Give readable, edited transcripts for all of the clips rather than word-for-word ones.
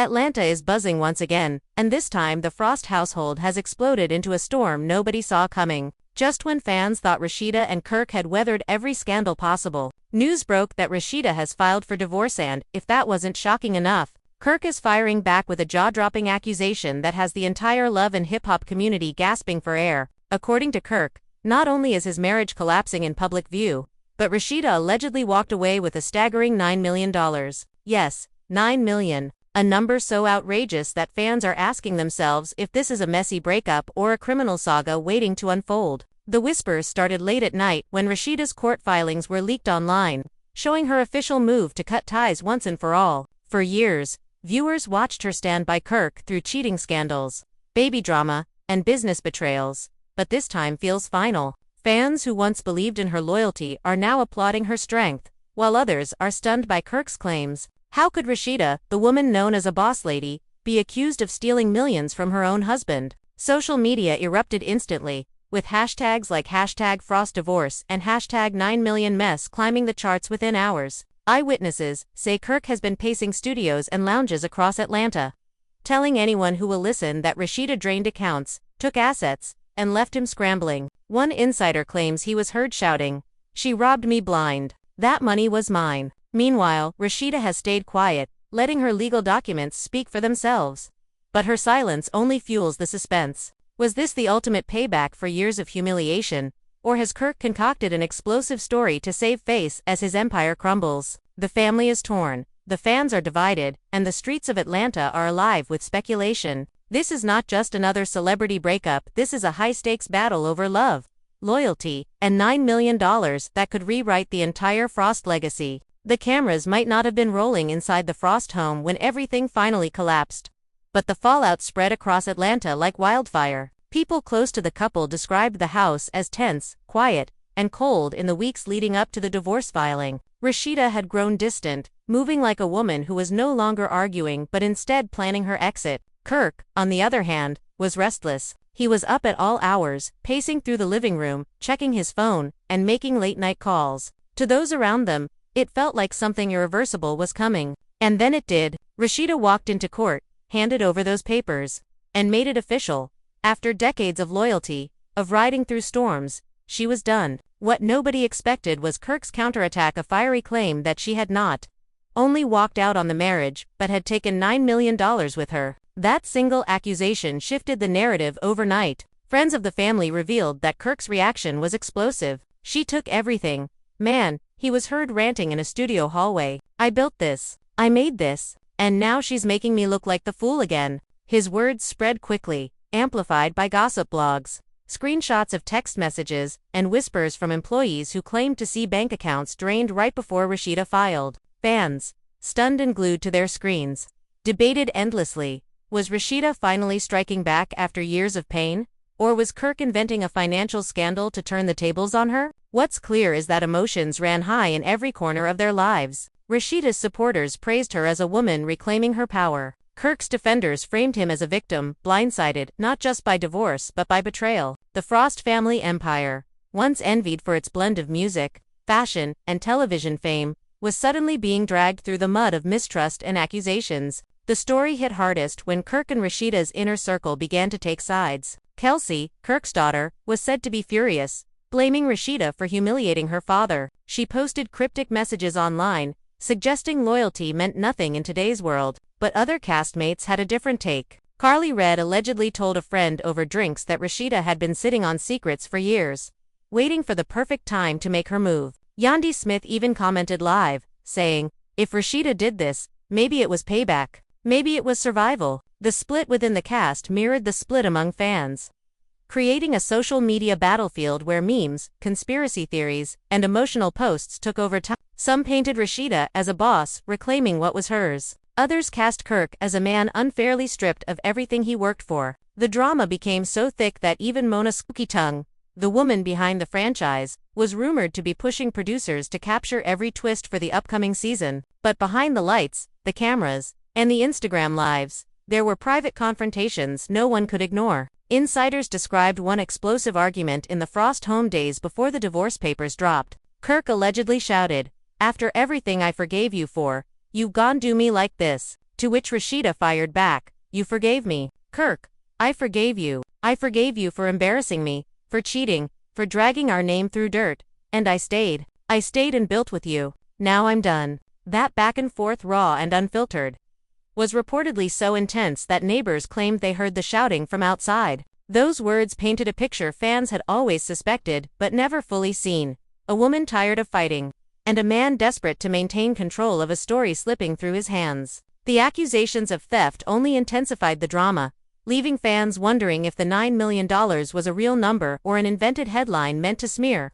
Atlanta is buzzing once again, and this time the Frost household has exploded into a storm nobody saw coming. Just when fans thought Rasheeda and Kirk had weathered every scandal possible, news broke that Rasheeda has filed for divorce and, if that wasn't shocking enough, Kirk is firing back with a jaw-dropping accusation that has the entire love and hip-hop community gasping for air. According to Kirk, not only is his marriage collapsing in public view, but Rasheeda allegedly walked away with a staggering $9 million. Yes, $9 million. A number so outrageous that fans are asking themselves if this is a messy breakup or a criminal saga waiting to unfold. The whispers started late at night when Rasheeda's court filings were leaked online, showing her official move to cut ties once and for all. For years, viewers watched her stand by Kirk through cheating scandals, baby drama, and business betrayals, but this time feels final. Fans who once believed in her loyalty are now applauding her strength, while others are stunned by Kirk's claims. How could Rasheeda, the woman known as a boss lady, be accused of stealing millions from her own husband? Social media erupted instantly, with hashtags like #FrostDivorce and #9millionmess climbing the charts within hours. Eyewitnesses say Kirk has been pacing studios and lounges across Atlanta, telling anyone who will listen that Rasheeda drained accounts, took assets, and left him scrambling. One insider claims he was heard shouting, "She robbed me blind. That money was mine." Meanwhile, Rasheeda has stayed quiet, letting her legal documents speak for themselves. But her silence only fuels the suspense. Was this the ultimate payback for years of humiliation, or has Kirk concocted an explosive story to save face as his empire crumbles? The family is torn, the fans are divided, and the streets of Atlanta are alive with speculation. This is not just another celebrity breakup, this is a high-stakes battle over love, loyalty, and $9 million that could rewrite the entire Frost legacy. The cameras might not have been rolling inside the Frost home when everything finally collapsed, but the fallout spread across Atlanta like wildfire. People close to the couple described the house as tense, quiet, and cold in the weeks leading up to the divorce filing. Rasheeda had grown distant, moving like a woman who was no longer arguing but instead planning her exit. Kirk, on the other hand, was restless. He was up at all hours, pacing through the living room, checking his phone, and making late-night calls. To those around them, it felt like something irreversible was coming. And then it did. Rasheeda walked into court, handed over those papers, and made it official. After decades of loyalty, of riding through storms, she was done. What nobody expected was Kirk's counterattack, a fiery claim that she had not only walked out on the marriage, but had taken $9 million with her. That single accusation shifted the narrative overnight. Friends of the family revealed that Kirk's reaction was explosive. "She took everything. Man," he was heard ranting in a studio hallway. "I built this. I made this. And now she's making me look like the fool again." His words spread quickly, amplified by gossip blogs, screenshots of text messages, and whispers from employees who claimed to see bank accounts drained right before Rasheeda filed. Fans, stunned and glued to their screens, debated endlessly. Was Rasheeda finally striking back after years of pain? Or was Kirk inventing a financial scandal to turn the tables on her? What's clear is that emotions ran high in every corner of their lives. Rasheeda's supporters praised her as a woman reclaiming her power. Kirk's defenders framed him as a victim, blindsided not just by divorce but by betrayal. The Frost family empire, once envied for its blend of music, fashion, and television fame, was suddenly being dragged through the mud of mistrust and accusations. The story hit hardest when Kirk and Rasheeda's inner circle began to take sides. Kelsey, Kirk's daughter, was said to be furious, blaming Rasheeda for humiliating her father. She posted cryptic messages online, suggesting loyalty meant nothing in today's world. But other castmates had a different take. Carly Red allegedly told a friend over drinks that Rasheeda had been sitting on secrets for years, waiting for the perfect time to make her move. Yandy Smith even commented live, saying, "If Rasheeda did this, maybe it was payback. Maybe it was survival." The split within the cast mirrored the split among fans, creating a social media battlefield where memes, conspiracy theories, and emotional posts took over time. Some painted Rasheeda as a boss, reclaiming what was hers. Others cast Kirk as a man unfairly stripped of everything he worked for. The drama became so thick that even Mona Spooky Tongue, the woman behind the franchise, was rumored to be pushing producers to capture every twist for the upcoming season. But behind the lights, the cameras, and the Instagram lives, there were private confrontations no one could ignore. Insiders described one explosive argument in the Frost home days before the divorce papers dropped. Kirk allegedly shouted, "After everything I forgave you for, you've gone do me like this." To which Rasheeda fired back, "You forgave me, Kirk. I forgave you. I forgave you for embarrassing me, for cheating, for dragging our name through dirt. And I stayed. I stayed and built with you. Now I'm done." That back and forth, raw and unfiltered, was reportedly so intense that neighbors claimed they heard the shouting from outside. Those words painted a picture fans had always suspected but never fully seen. A woman tired of fighting, and a man desperate to maintain control of a story slipping through his hands. The accusations of theft only intensified the drama, leaving fans wondering if the $9 million was a real number or an invented headline meant to smear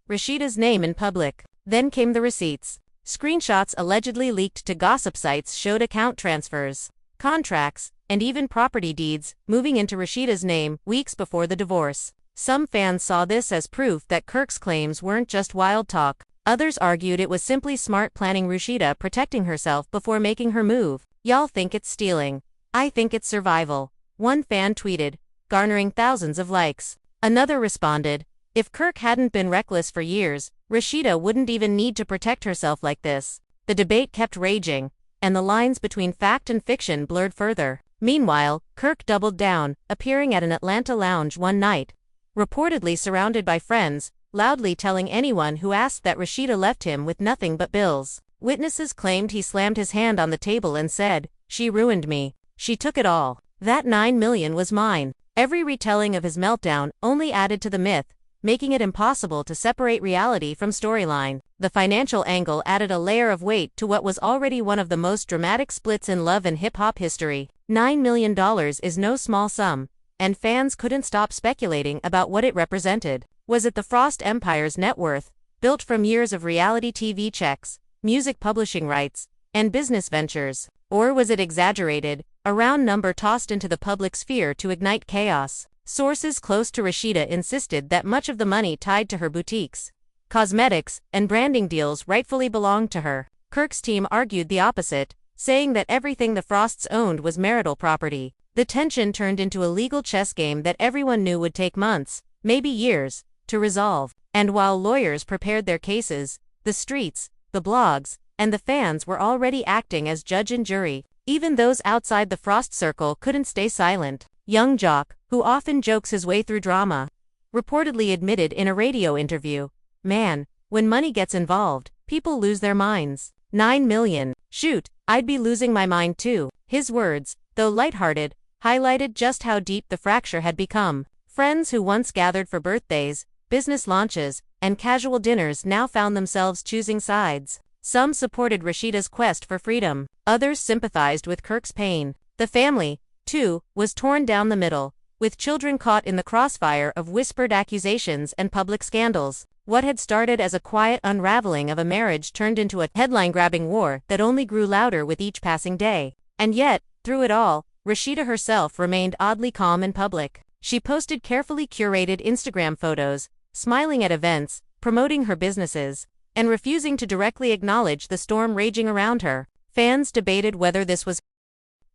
Rasheeda's name in public. Then came the receipts. Screenshots allegedly leaked to gossip sites showed account transfers, contracts, and even property deeds moving into Rasheeda's name weeks before the divorce. Some fans saw this as proof that Kirk's claims weren't just wild talk. Others argued it was simply smart planning, Rasheeda protecting herself before making her move. "Y'all think it's stealing. I think it's survival," one fan tweeted, garnering thousands of likes. Another responded, "If Kirk hadn't been reckless for years, Rasheeda wouldn't even need to protect herself like this." The debate kept raging, and the lines between fact and fiction blurred further. Meanwhile, Kirk doubled down, appearing at an Atlanta lounge one night, reportedly surrounded by friends, loudly telling anyone who asked that Rasheeda left him with nothing but bills. Witnesses claimed he slammed his hand on the table and said, "She ruined me. She took it all. That $9 million was mine." Every retelling of his meltdown only added to the myth, making it impossible to separate reality from storyline. The financial angle added a layer of weight to what was already one of the most dramatic splits in love and hip-hop history. $9 million is no small sum, and fans couldn't stop speculating about what it represented. Was it the Frost Empire's net worth, built from years of reality TV checks, music publishing rights, and business ventures? Or was it exaggerated, a round number tossed into the public sphere to ignite chaos? Sources close to Rasheeda insisted that much of the money tied to her boutiques, cosmetics, and branding deals rightfully belonged to her. Kirk's team argued the opposite, saying that everything the Frosts owned was marital property. The tension turned into a legal chess game that everyone knew would take months, maybe years, to resolve. And while lawyers prepared their cases, the streets, the blogs, and the fans were already acting as judge and jury. Even those outside the Frost circle couldn't stay silent. Young Jock, who often jokes his way through drama, reportedly admitted in a radio interview, "Man, when money gets involved, people lose their minds. $9 million. Shoot, I'd be losing my mind too." His words, though lighthearted, highlighted just how deep the fracture had become. Friends who once gathered for birthdays, business launches, and casual dinners now found themselves choosing sides. Some supported Rasheeda's quest for freedom. Others sympathized with Kirk's pain. The family, too, was torn down the middle, with children caught in the crossfire of whispered accusations and public scandals. What had started as a quiet unraveling of a marriage turned into a headline-grabbing war that only grew louder with each passing day. And yet, through it all, Rasheeda herself remained oddly calm in public. She posted carefully curated Instagram photos, smiling at events, promoting her businesses, and refusing to directly acknowledge the storm raging around her. Fans debated whether this was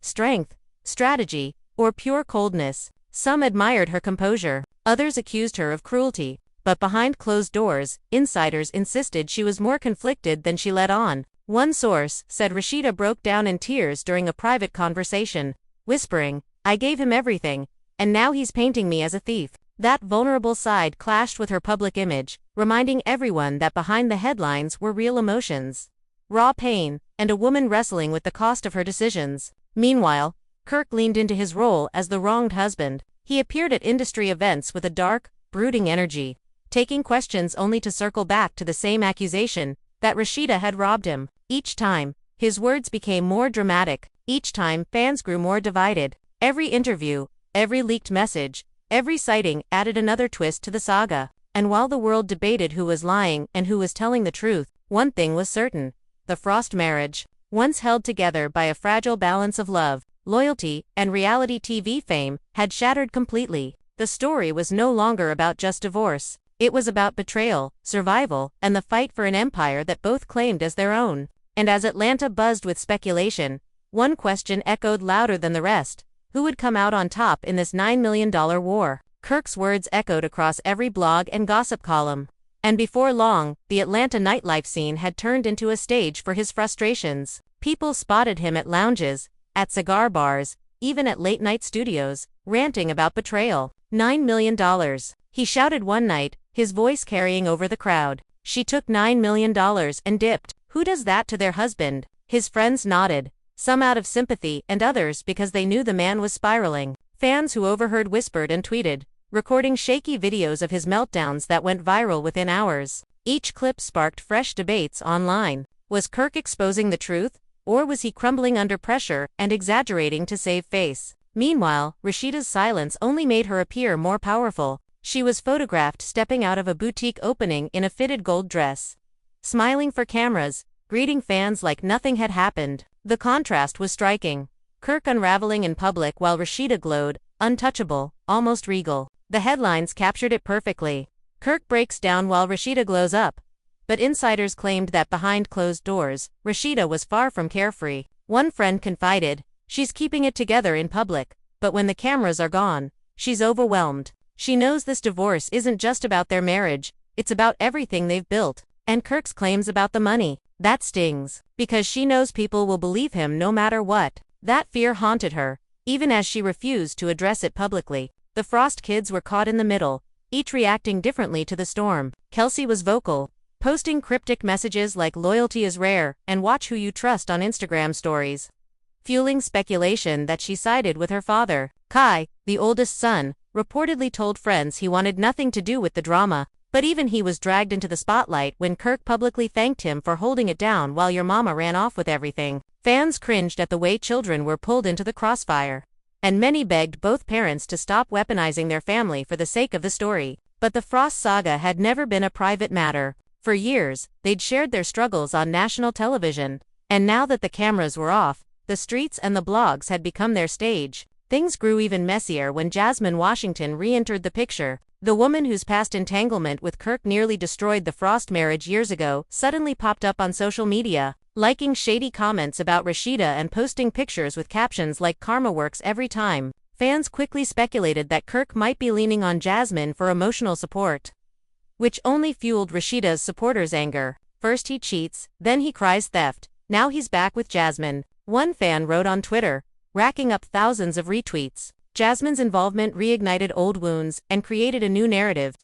strength, strategy, or pure coldness. Some admired her composure, others accused her of cruelty. But behind closed doors, insiders insisted she was more conflicted than she let on. One source said Rasheeda broke down in tears during a private conversation, whispering, "I gave him everything, and now he's painting me as a thief." That vulnerable side clashed with her public image, reminding everyone that behind the headlines were real emotions, raw pain, and a woman wrestling with the cost of her decisions. Meanwhile, Kirk leaned into his role as the wronged husband. He appeared at industry events with a dark, brooding energy, taking questions only to circle back to the same accusation, that Rasheeda had robbed him. Each time, his words became more dramatic. Each time, fans grew more divided. Every interview, every leaked message, every sighting added another twist to the saga. And while the world debated who was lying and who was telling the truth, one thing was certain. The Frost marriage, once held together by a fragile balance of love, loyalty, and reality TV fame, had shattered completely. The story was no longer about just divorce. It was about betrayal, survival, and the fight for an empire that both claimed as their own. And as Atlanta buzzed with speculation, one question echoed louder than the rest. Who would come out on top in this $9 million war? Kirk's words echoed across every blog and gossip column. And before long, the Atlanta nightlife scene had turned into a stage for his frustrations. People spotted him at lounges, at cigar bars, even at late-night studios, ranting about betrayal. $9 million. He shouted one night, his voice carrying over the crowd. She took $9 million and dipped. Who does that to their husband? His friends nodded, some out of sympathy and others because they knew the man was spiraling. Fans who overheard whispered and tweeted, recording shaky videos of his meltdowns that went viral within hours. Each clip sparked fresh debates online. Was Kirk exposing the truth, or was he crumbling under pressure and exaggerating to save face? Meanwhile, Rasheeda's silence only made her appear more powerful. She was photographed stepping out of a boutique opening in a fitted gold dress, smiling for cameras, greeting fans like nothing had happened. The contrast was striking. Kirk unraveling in public while Rasheeda glowed, untouchable, almost regal. The headlines captured it perfectly. Kirk breaks down while Rasheeda glows up. But insiders claimed that behind closed doors, Rasheeda was far from carefree. One friend confided, she's keeping it together in public, but when the cameras are gone, she's overwhelmed. She knows this divorce isn't just about their marriage, it's about everything they've built. And Kirk's claims about the money, that stings. Because she knows people will believe him no matter what. That fear haunted her, even as she refused to address it publicly. The Frost kids were caught in the middle, each reacting differently to the storm. Kelsey was vocal, posting cryptic messages like loyalty is rare and watch who you trust on Instagram stories, fueling speculation that she sided with her father. Kai, the oldest son, reportedly told friends he wanted nothing to do with the drama, but even he was dragged into the spotlight when Kirk publicly thanked him for holding it down while your mama ran off with everything. Fans cringed at the way children were pulled into the crossfire, and many begged both parents to stop weaponizing their family for the sake of the story. But the Frost saga had never been a private matter. For years, they'd shared their struggles on national television, and now that the cameras were off, the streets and the blogs had become their stage. Things grew even messier when Jasmine Washington re-entered the picture. The woman whose past entanglement with Kirk nearly destroyed the Frost marriage years ago suddenly popped up on social media, liking shady comments about Rasheeda and posting pictures with captions like "Karma works every time." Fans quickly speculated that Kirk might be leaning on Jasmine for emotional support, which only fueled Rasheeda's supporters' anger. First he cheats, then he cries theft, now he's back with Jasmine. One fan wrote on Twitter, racking up thousands of retweets. Jasmine's involvement reignited old wounds and created a new narrative.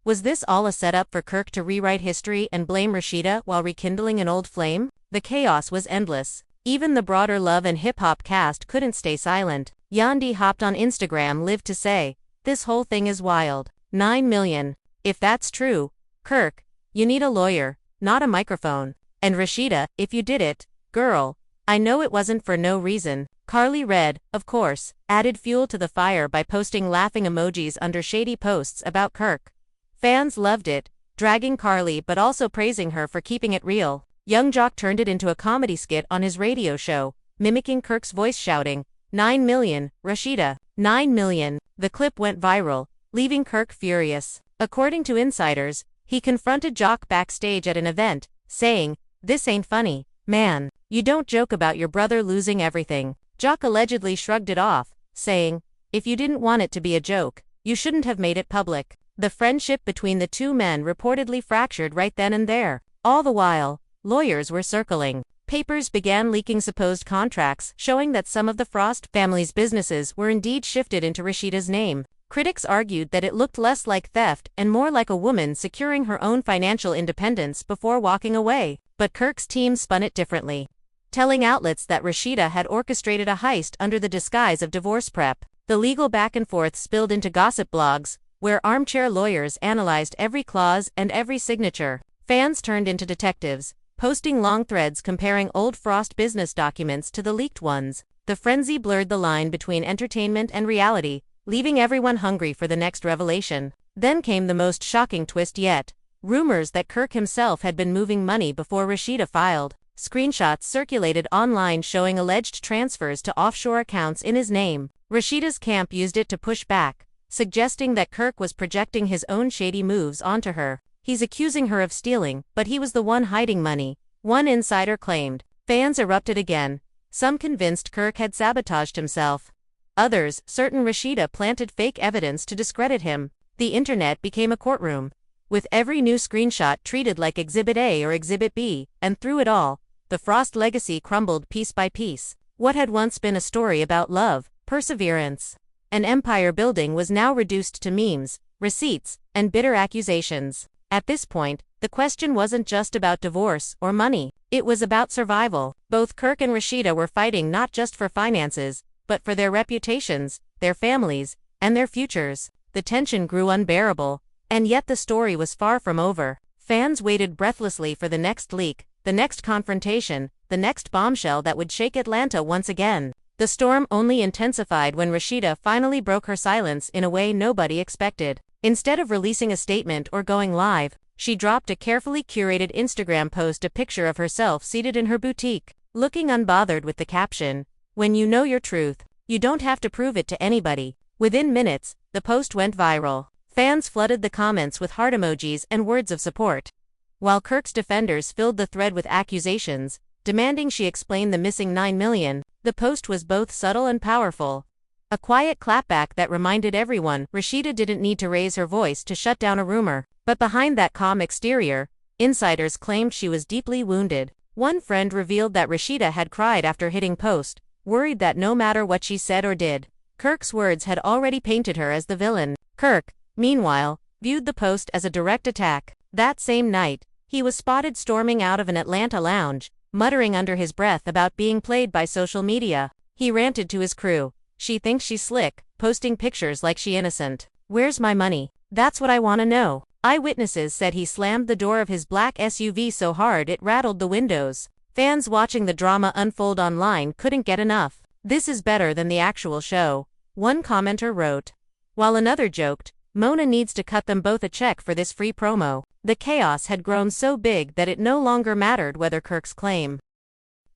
Was this all a setup for Kirk to rewrite history and blame Rasheeda while rekindling an old flame? The chaos was endless. Even the broader love and hip-hop cast couldn't stay silent. Yandi hopped on Instagram live to say, "This whole thing is wild. 9 million. If that's true, Kirk, you need a lawyer, not a microphone. And Rasheeda, if you did it, girl, I know it wasn't for no reason." Carly Red, of course, added fuel to the fire by posting laughing emojis under shady posts about Kirk. Fans loved it, dragging Carly but also praising her for keeping it real. Young Jock turned it into a comedy skit on his radio show, mimicking Kirk's voice shouting, "9 million, Rasheeda, 9 million. The clip went viral, leaving Kirk furious. According to insiders, he confronted Jock backstage at an event, saying, "This ain't funny, man. You don't joke about your brother losing everything." Jock allegedly shrugged it off, saying, "If you didn't want it to be a joke, you shouldn't have made it public." The friendship between the two men reportedly fractured right then and there. All the while, lawyers were circling. Papers began leaking supposed contracts showing that some of the Frost family's businesses were indeed shifted into Rasheeda's name. Critics argued that it looked less like theft and more like a woman securing her own financial independence before walking away. But Kirk's team spun it differently, telling outlets that Rasheeda had orchestrated a heist under the disguise of divorce prep. The legal back and forth spilled into gossip blogs, where armchair lawyers analyzed every clause and every signature. Fans turned into detectives, posting long threads comparing old Frost business documents to the leaked ones. The frenzy blurred the line between entertainment and reality, leaving everyone hungry for the next revelation. Then came the most shocking twist yet. Rumors that Kirk himself had been moving money before Rasheeda filed. Screenshots circulated online showing alleged transfers to offshore accounts in his name. Rasheeda's camp used it to push back, suggesting that Kirk was projecting his own shady moves onto her. He's accusing her of stealing, but he was the one hiding money, one insider claimed. Fans erupted again, some convinced Kirk had sabotaged himself. Others, certain Rasheeda planted fake evidence to discredit him. The internet became a courtroom, with every new screenshot treated like Exhibit A or Exhibit B, and through it all, the Frost legacy crumbled piece by piece. What had once been a story about love, perseverance, and empire building was now reduced to memes, receipts, and bitter accusations. At this point, the question wasn't just about divorce or money. It was about survival. Both Kirk and Rasheeda were fighting not just for finances, but for their reputations, their families, and their futures. The tension grew unbearable, and yet the story was far from over. Fans waited breathlessly for the next leak, the next confrontation, the next bombshell that would shake Atlanta once again. The storm only intensified when Rasheeda finally broke her silence in a way nobody expected. Instead of releasing a statement or going live, she dropped a carefully curated Instagram post, a picture of herself seated in her boutique, looking unbothered, with the caption, "When you know your truth, you don't have to prove it to anybody." Within minutes, the post went viral. Fans flooded the comments with heart emojis and words of support, while Kirk's defenders filled the thread with accusations, demanding she explain the missing $9 million. The post was both subtle and powerful. A quiet clapback that reminded everyone Rasheeda didn't need to raise her voice to shut down a rumor. But behind that calm exterior, insiders claimed she was deeply wounded. One friend revealed that Rasheeda had cried after hitting post, worried that no matter what she said or did, Kirk's words had already painted her as the villain. Kirk, meanwhile, viewed the post as a direct attack. That same night, he was spotted storming out of an Atlanta lounge, muttering under his breath about being played by social media. He ranted to his crew, "She thinks she's slick, posting pictures like she innocent. Where's my money? That's what I wanna know." Eyewitnesses said he slammed the door of his black SUV so hard it rattled the windows. Fans watching the drama unfold online couldn't get enough. "This is better than the actual show," one commenter wrote. While another joked, "Mona needs to cut them both a check for this free promo." The chaos had grown so big that it no longer mattered whether Kirk's claim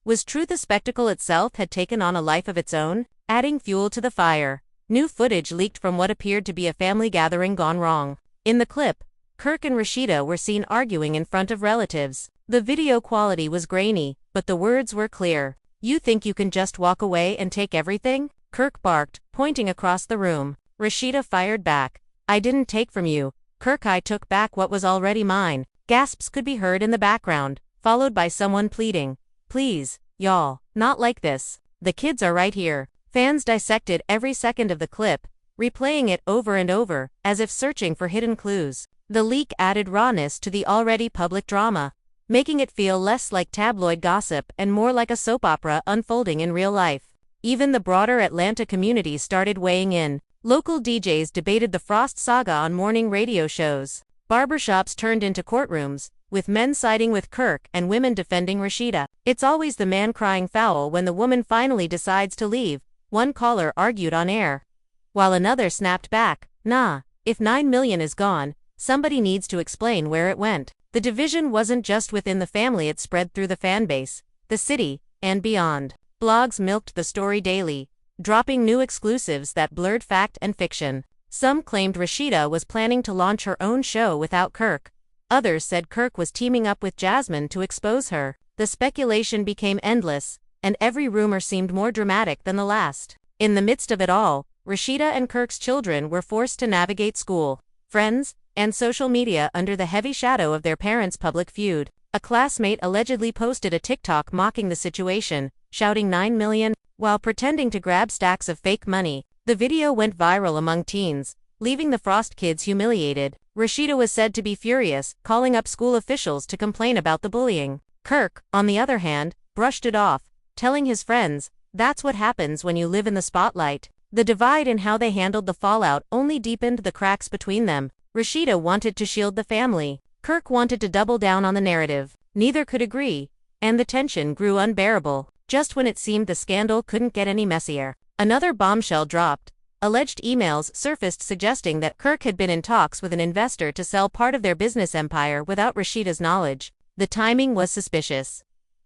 was true. The spectacle itself had taken on a life of its own, adding fuel to the fire. New footage leaked from what appeared to be a family gathering gone wrong. In the clip, Kirk and Rasheeda were seen arguing in front of relatives. The video quality was grainy, but the words were clear. "You think you can just walk away and take everything?" Kirk barked, pointing across the room. Rasheeda fired back, "I didn't take from you, Kirk, I took back what was already mine." Gasps could be heard in the background, followed by someone pleading, "Please, y'all, not like this. The kids are right here." Fans dissected every second of the clip, replaying it over and over, as if searching for hidden clues. The leak added rawness to the already public drama, making it feel less like tabloid gossip and more like a soap opera unfolding in real life. Even the broader Atlanta community started weighing in. Local DJs debated the Frost saga on morning radio shows. Barbershops turned into courtrooms, with men siding with Kirk and women defending Rasheeda. "It's always the man crying foul when the woman finally decides to leave," one caller argued on air, while another snapped back, "Nah, if $9 million is gone, somebody needs to explain where it went." The division wasn't just within the family, it spread through the fanbase, the city, and beyond. Blogs milked the story daily, dropping new exclusives that blurred fact and fiction. Some claimed Rasheeda was planning to launch her own show without Kirk. Others said Kirk was teaming up with Jasmine to expose her. The speculation became endless, and every rumor seemed more dramatic than the last. In the midst of it all, Rasheeda and Kirk's children were forced to navigate school, friends, and social media under the heavy shadow of their parents' public feud. A classmate allegedly posted a TikTok mocking the situation, shouting $9 million, while pretending to grab stacks of fake money. The video went viral among teens, leaving the Frost kids humiliated. Rasheeda was said to be furious, calling up school officials to complain about the bullying. Kirk, on the other hand, brushed it off, telling his friends, "That's what happens when you live in the spotlight." The divide in how they handled the fallout only deepened the cracks between them. Rasheeda wanted to shield the family. Kirk wanted to double down on the narrative. Neither could agree, and the tension grew unbearable. Just when it seemed the scandal couldn't get any messier, another bombshell dropped. Alleged emails surfaced suggesting that Kirk had been in talks with an investor to sell part of their business empire without Rasheeda's knowledge. The timing was suspicious,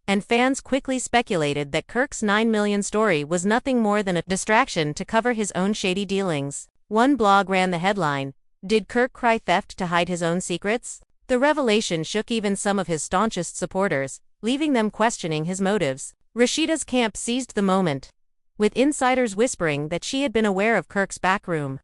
and fans quickly speculated that Kirk's $9 million story was nothing more than a distraction to cover his own shady dealings. One blog ran the headline, "Did Kirk cry theft to hide his own secrets?" The revelation shook even some of his staunchest supporters, leaving them questioning his motives. Rasheeda's camp seized the moment, with insiders whispering that she had been aware of Kirk's backroom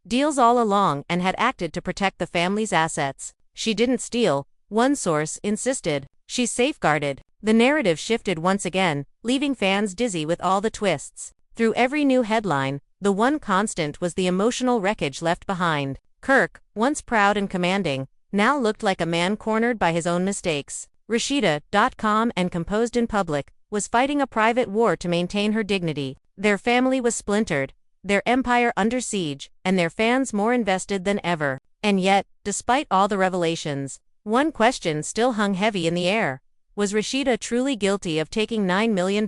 deals all along and had acted to protect the family's assets. "She didn't steal," one source insisted. "She's safeguarded." The narrative shifted once again, leaving fans dizzy with all the twists. Through every new headline, the one constant was the emotional wreckage left behind. Kirk, once proud and commanding, now looked like a man cornered by his own mistakes. Rasheeda, calm and composed in public, was fighting a private war to maintain her dignity. Their family was splintered, their empire under siege, and their fans more invested than ever. And yet, despite all the revelations, one question still hung heavy in the air. Was Rasheeda truly guilty of taking $9 million?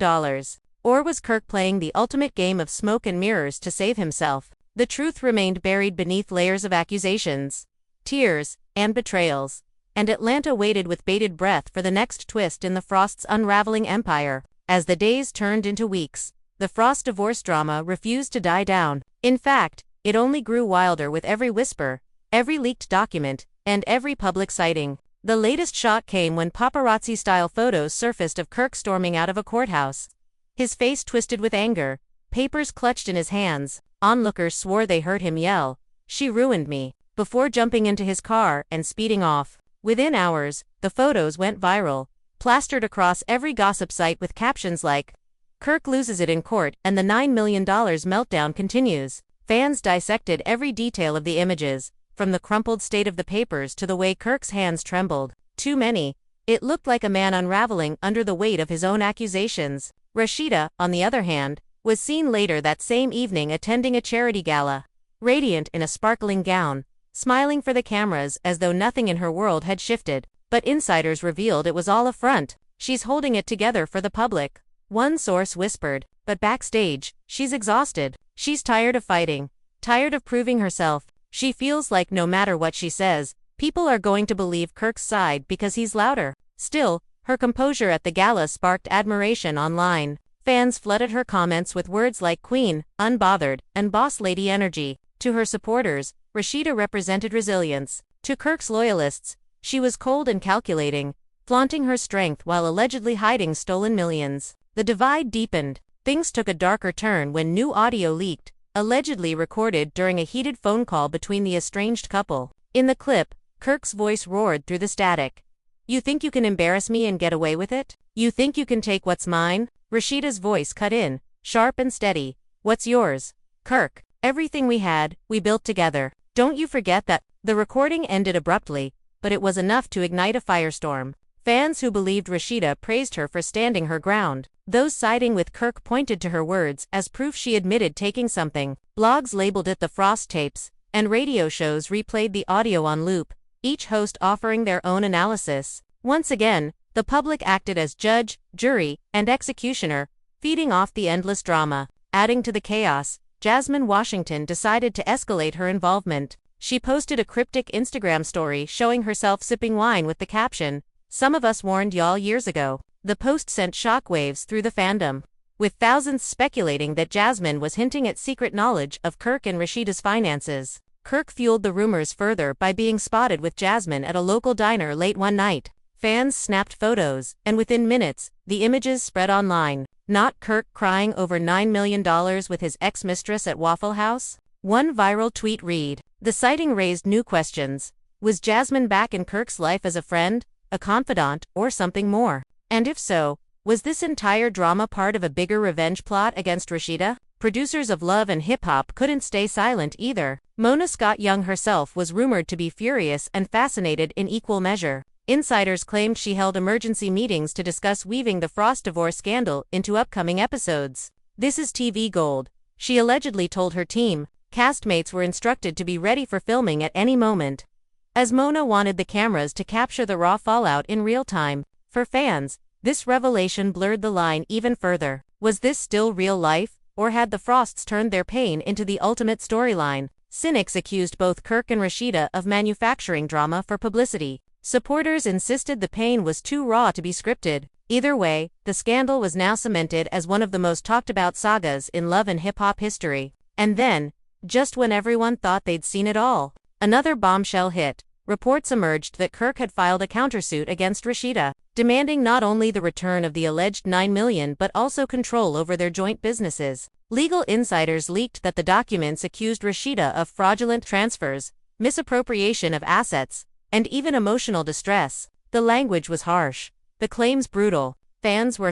Or was Kirk playing the ultimate game of smoke and mirrors to save himself? The truth remained buried beneath layers of accusations, tears, and betrayals. And Atlanta waited with bated breath for the next twist in the Frost's unraveling empire. As the days turned into weeks, the Frost divorce drama refused to die down. In fact, it only grew wilder with every whisper, every leaked document, and every public sighting. The latest shock came when paparazzi-style photos surfaced of Kirk storming out of a courthouse. His face twisted with anger, papers clutched in his hands. Onlookers swore they heard him yell, "She ruined me," before jumping into his car and speeding off. Within hours, the photos went viral, plastered across every gossip site with captions like, "Kirk loses it in court and the $9 million meltdown continues." Fans dissected every detail of the images, from the crumpled state of the papers to the way Kirk's hands trembled. Too many. It looked like a man unraveling under the weight of his own accusations. Rasheeda, on the other hand, was seen later that same evening attending a charity gala. Radiant in a sparkling gown, smiling for the cameras as though nothing in her world had shifted. But insiders revealed it was all a front. "She's holding it together for the public," one source whispered, but backstage, she's exhausted. She's tired of fighting, tired of proving herself. She feels like no matter what she says, people are going to believe Kirk's side because he's louder. Still, her composure at the gala sparked admiration online. Fans flooded her comments with words like queen, unbothered, and boss lady energy. To her supporters, Rasheeda represented resilience. To Kirk's loyalists, she was cold and calculating, flaunting her strength while allegedly hiding stolen millions. The divide deepened. Things took a darker turn when new audio leaked, allegedly recorded during a heated phone call between the estranged couple. In the clip, Kirk's voice roared through the static. "You think you can embarrass me and get away with it? You think you can take what's mine?" Rasheeda's voice cut in, sharp and steady. "What's yours, Kirk? Everything we had, we built together. Don't you forget that." The recording ended abruptly, but it was enough to ignite a firestorm. Fans who believed Rasheeda praised her for standing her ground. Those siding with Kirk pointed to her words as proof she admitted taking something. Blogs labeled it the Frost tapes, and radio shows replayed the audio on loop, each host offering their own analysis. Once again, the public acted as judge, jury, and executioner, feeding off the endless drama. Adding to the chaos, Jasmine Washington decided to escalate her involvement. She posted a cryptic Instagram story showing herself sipping wine with the caption, "Some of us warned y'all years ago." The post sent shockwaves through the fandom, with thousands speculating that Jasmine was hinting at secret knowledge of Kirk and Rasheeda's finances. Kirk fueled the rumors further by being spotted with Jasmine at a local diner late one night. Fans snapped photos, and within minutes, the images spread online. Not Kirk crying over $9 million with his ex-mistress at Waffle House? One viral tweet read. The sighting raised new questions. Was Jasmine back in Kirk's life as a friend, a confidant, or something more? And if so, was this entire drama part of a bigger revenge plot against Rasheeda? Producers of Love and Hip Hop couldn't stay silent either. Mona Scott Young herself was rumored to be furious and fascinated in equal measure. Insiders claimed she held emergency meetings to discuss weaving the Frost divorce scandal into upcoming episodes. This is TV gold. She allegedly told her team, castmates were instructed to be ready for filming at any moment, as Mona wanted the cameras to capture the raw fallout in real time. For fans, this revelation blurred the line even further. Was this still real life, or had the Frosts turned their pain into the ultimate storyline? Cynics accused both Kirk and Rasheeda of manufacturing drama for publicity. Supporters insisted the pain was too raw to be scripted. Either way, the scandal was now cemented as one of the most talked about sagas in love and hip-hop history. And then, just when everyone thought they'd seen it all, another bombshell hit. Reports emerged that Kirk had filed a countersuit against Rasheeda, demanding not only the return of the alleged $9 million but also control over their joint businesses. Legal insiders leaked that the documents accused Rasheeda of fraudulent transfers, misappropriation of assets, and even emotional distress. The language was harsh, the claims brutal, Fans were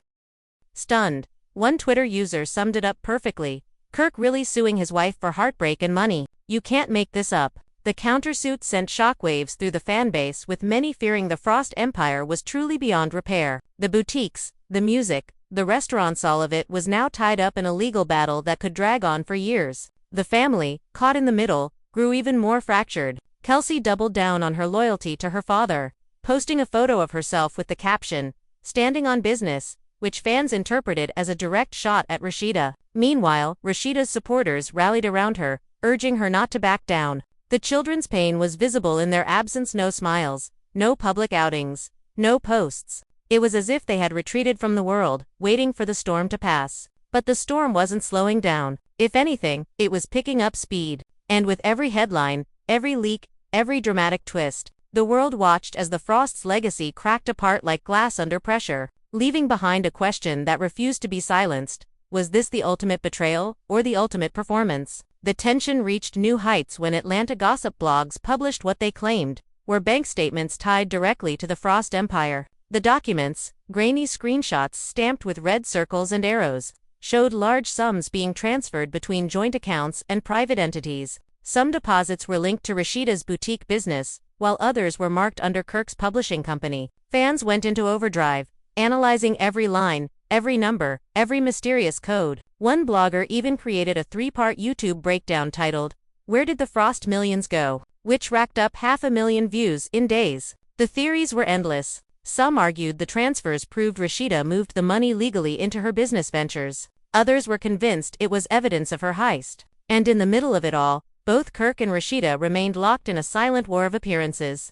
stunned. One Twitter user summed it up perfectly. Kirk really suing his wife for heartbreak and money. You can't make this up. The countersuit sent shockwaves through the fanbase, with many fearing the Frost empire was truly beyond repair. The boutiques, the music, the restaurants, all of it was now tied up in a legal battle that could drag on for years. The family, caught in the middle, grew even more fractured. Kelsey doubled down on her loyalty to her father, posting a photo of herself with the caption, "Standing on business," which fans interpreted as a direct shot at Rasheeda. Meanwhile, Rasheeda's supporters rallied around her, urging her not to back down. The children's pain was visible in their absence: no smiles, no public outings, no posts. It was as if they had retreated from the world, waiting for the storm to pass. But the storm wasn't slowing down. If anything, it was picking up speed. And with every headline, every leak, every dramatic twist, the world watched as the Frost's legacy cracked apart like glass under pressure, leaving behind a question that refused to be silenced. Was this the ultimate betrayal, or the ultimate performance? The tension reached new heights when Atlanta gossip blogs published what they claimed were bank statements tied directly to the Frost empire. The documents, grainy screenshots stamped with red circles and arrows, showed large sums being transferred between joint accounts and private entities. Some deposits were linked to Rasheeda's boutique business, while others were marked under Kirk's publishing company. Fans went into overdrive, analyzing every line, every number, every mysterious code. One blogger even created a 3-part YouTube breakdown titled, "Where Did the Frost Millions Go?", which racked up 500,000 views in days. The theories were endless. Some argued the transfers proved Rasheeda moved the money legally into her business ventures. Others were convinced it was evidence of her heist. And in the middle of it all, both Kirk and Rasheeda remained locked in a silent war of appearances,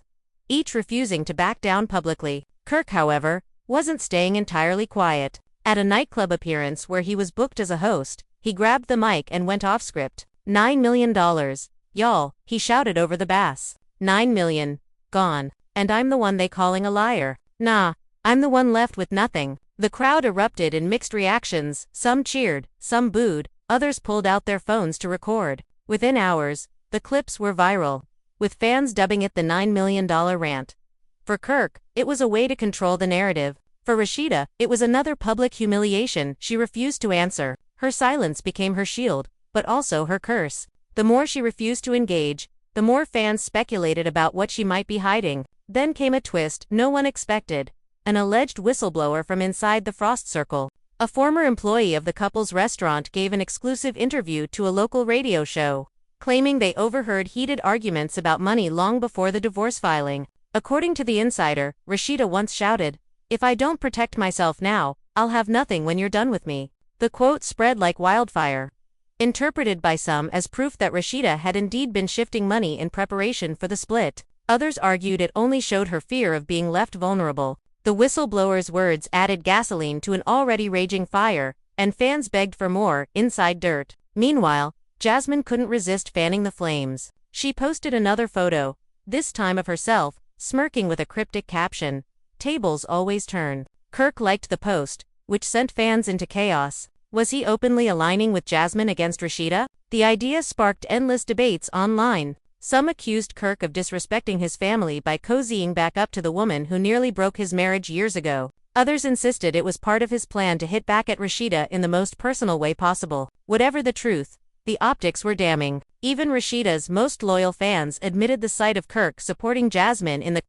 each refusing to back down publicly. Kirk, however, wasn't staying entirely quiet. At a nightclub appearance where he was booked as a host, he grabbed the mic and went off script. $9 million. Y'all, he shouted over the bass. 9 million. Gone. And I'm the one they calling a liar. Nah, I'm the one left with nothing. The crowd erupted in mixed reactions. Some cheered, some booed, others pulled out their phones to record. Within hours, the clips were viral, with fans dubbing it the $9 million rant. For Kirk, it was a way to control the narrative. For Rasheeda, it was another public humiliation. She refused to answer. Her silence became her shield, but also her curse. The more she refused to engage, the more fans speculated about what she might be hiding. Then came a twist no one expected. An alleged whistleblower from inside the Frost circle. A former employee of the couple's restaurant gave an exclusive interview to a local radio show, claiming they overheard heated arguments about money long before the divorce filing. According to the insider, Rasheeda once shouted, "If I don't protect myself now, I'll have nothing when you're done with me." The quote spread like wildfire, interpreted by some as proof that Rasheeda had indeed been shifting money in preparation for the split. Others argued it only showed her fear of being left vulnerable. The whistleblower's words added gasoline to an already raging fire, and fans begged for more inside dirt. Meanwhile, Jasmine couldn't resist fanning the flames. She posted another photo, this time of herself, smirking with a cryptic caption, "Tables always turn." Kirk liked the post, which sent fans into chaos. Was he openly aligning with Jasmine against Rasheeda? The idea sparked endless debates online. Some accused Kirk of disrespecting his family by cozying back up to the woman who nearly broke his marriage years ago. Others insisted it was part of his plan to hit back at Rasheeda in the most personal way possible. Whatever the truth, the optics were damning. Even Rasheeda's most loyal fans admitted the sight of Kirk supporting Jasmine in the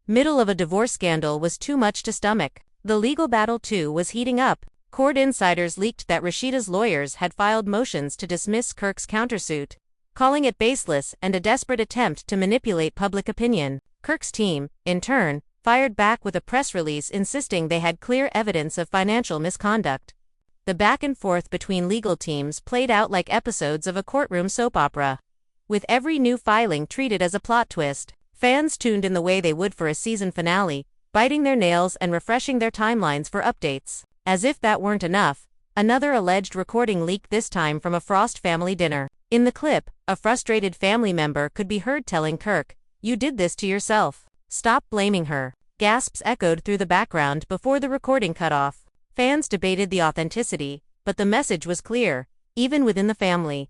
middle of a divorce scandal was too much to stomach. The legal battle, too, was heating up. Court insiders leaked that Rasheeda's lawyers had filed motions to dismiss Kirk's countersuit, calling it baseless and a desperate attempt to manipulate public opinion. Kirk's team, in turn, fired back with a press release insisting they had clear evidence of financial misconduct. The back and forth between legal teams played out like episodes of a courtroom soap opera, with every new filing treated as a plot twist. Fans tuned in the way they would for a season finale, biting their nails and refreshing their timelines for updates. As if that weren't enough, another alleged recording leaked, this time from a Frost family dinner. In the clip, a frustrated family member could be heard telling Kirk, "You did this to yourself. Stop blaming her." Gasps echoed through the background before the recording cut off. Fans debated the authenticity, but the message was clear. Even within the family,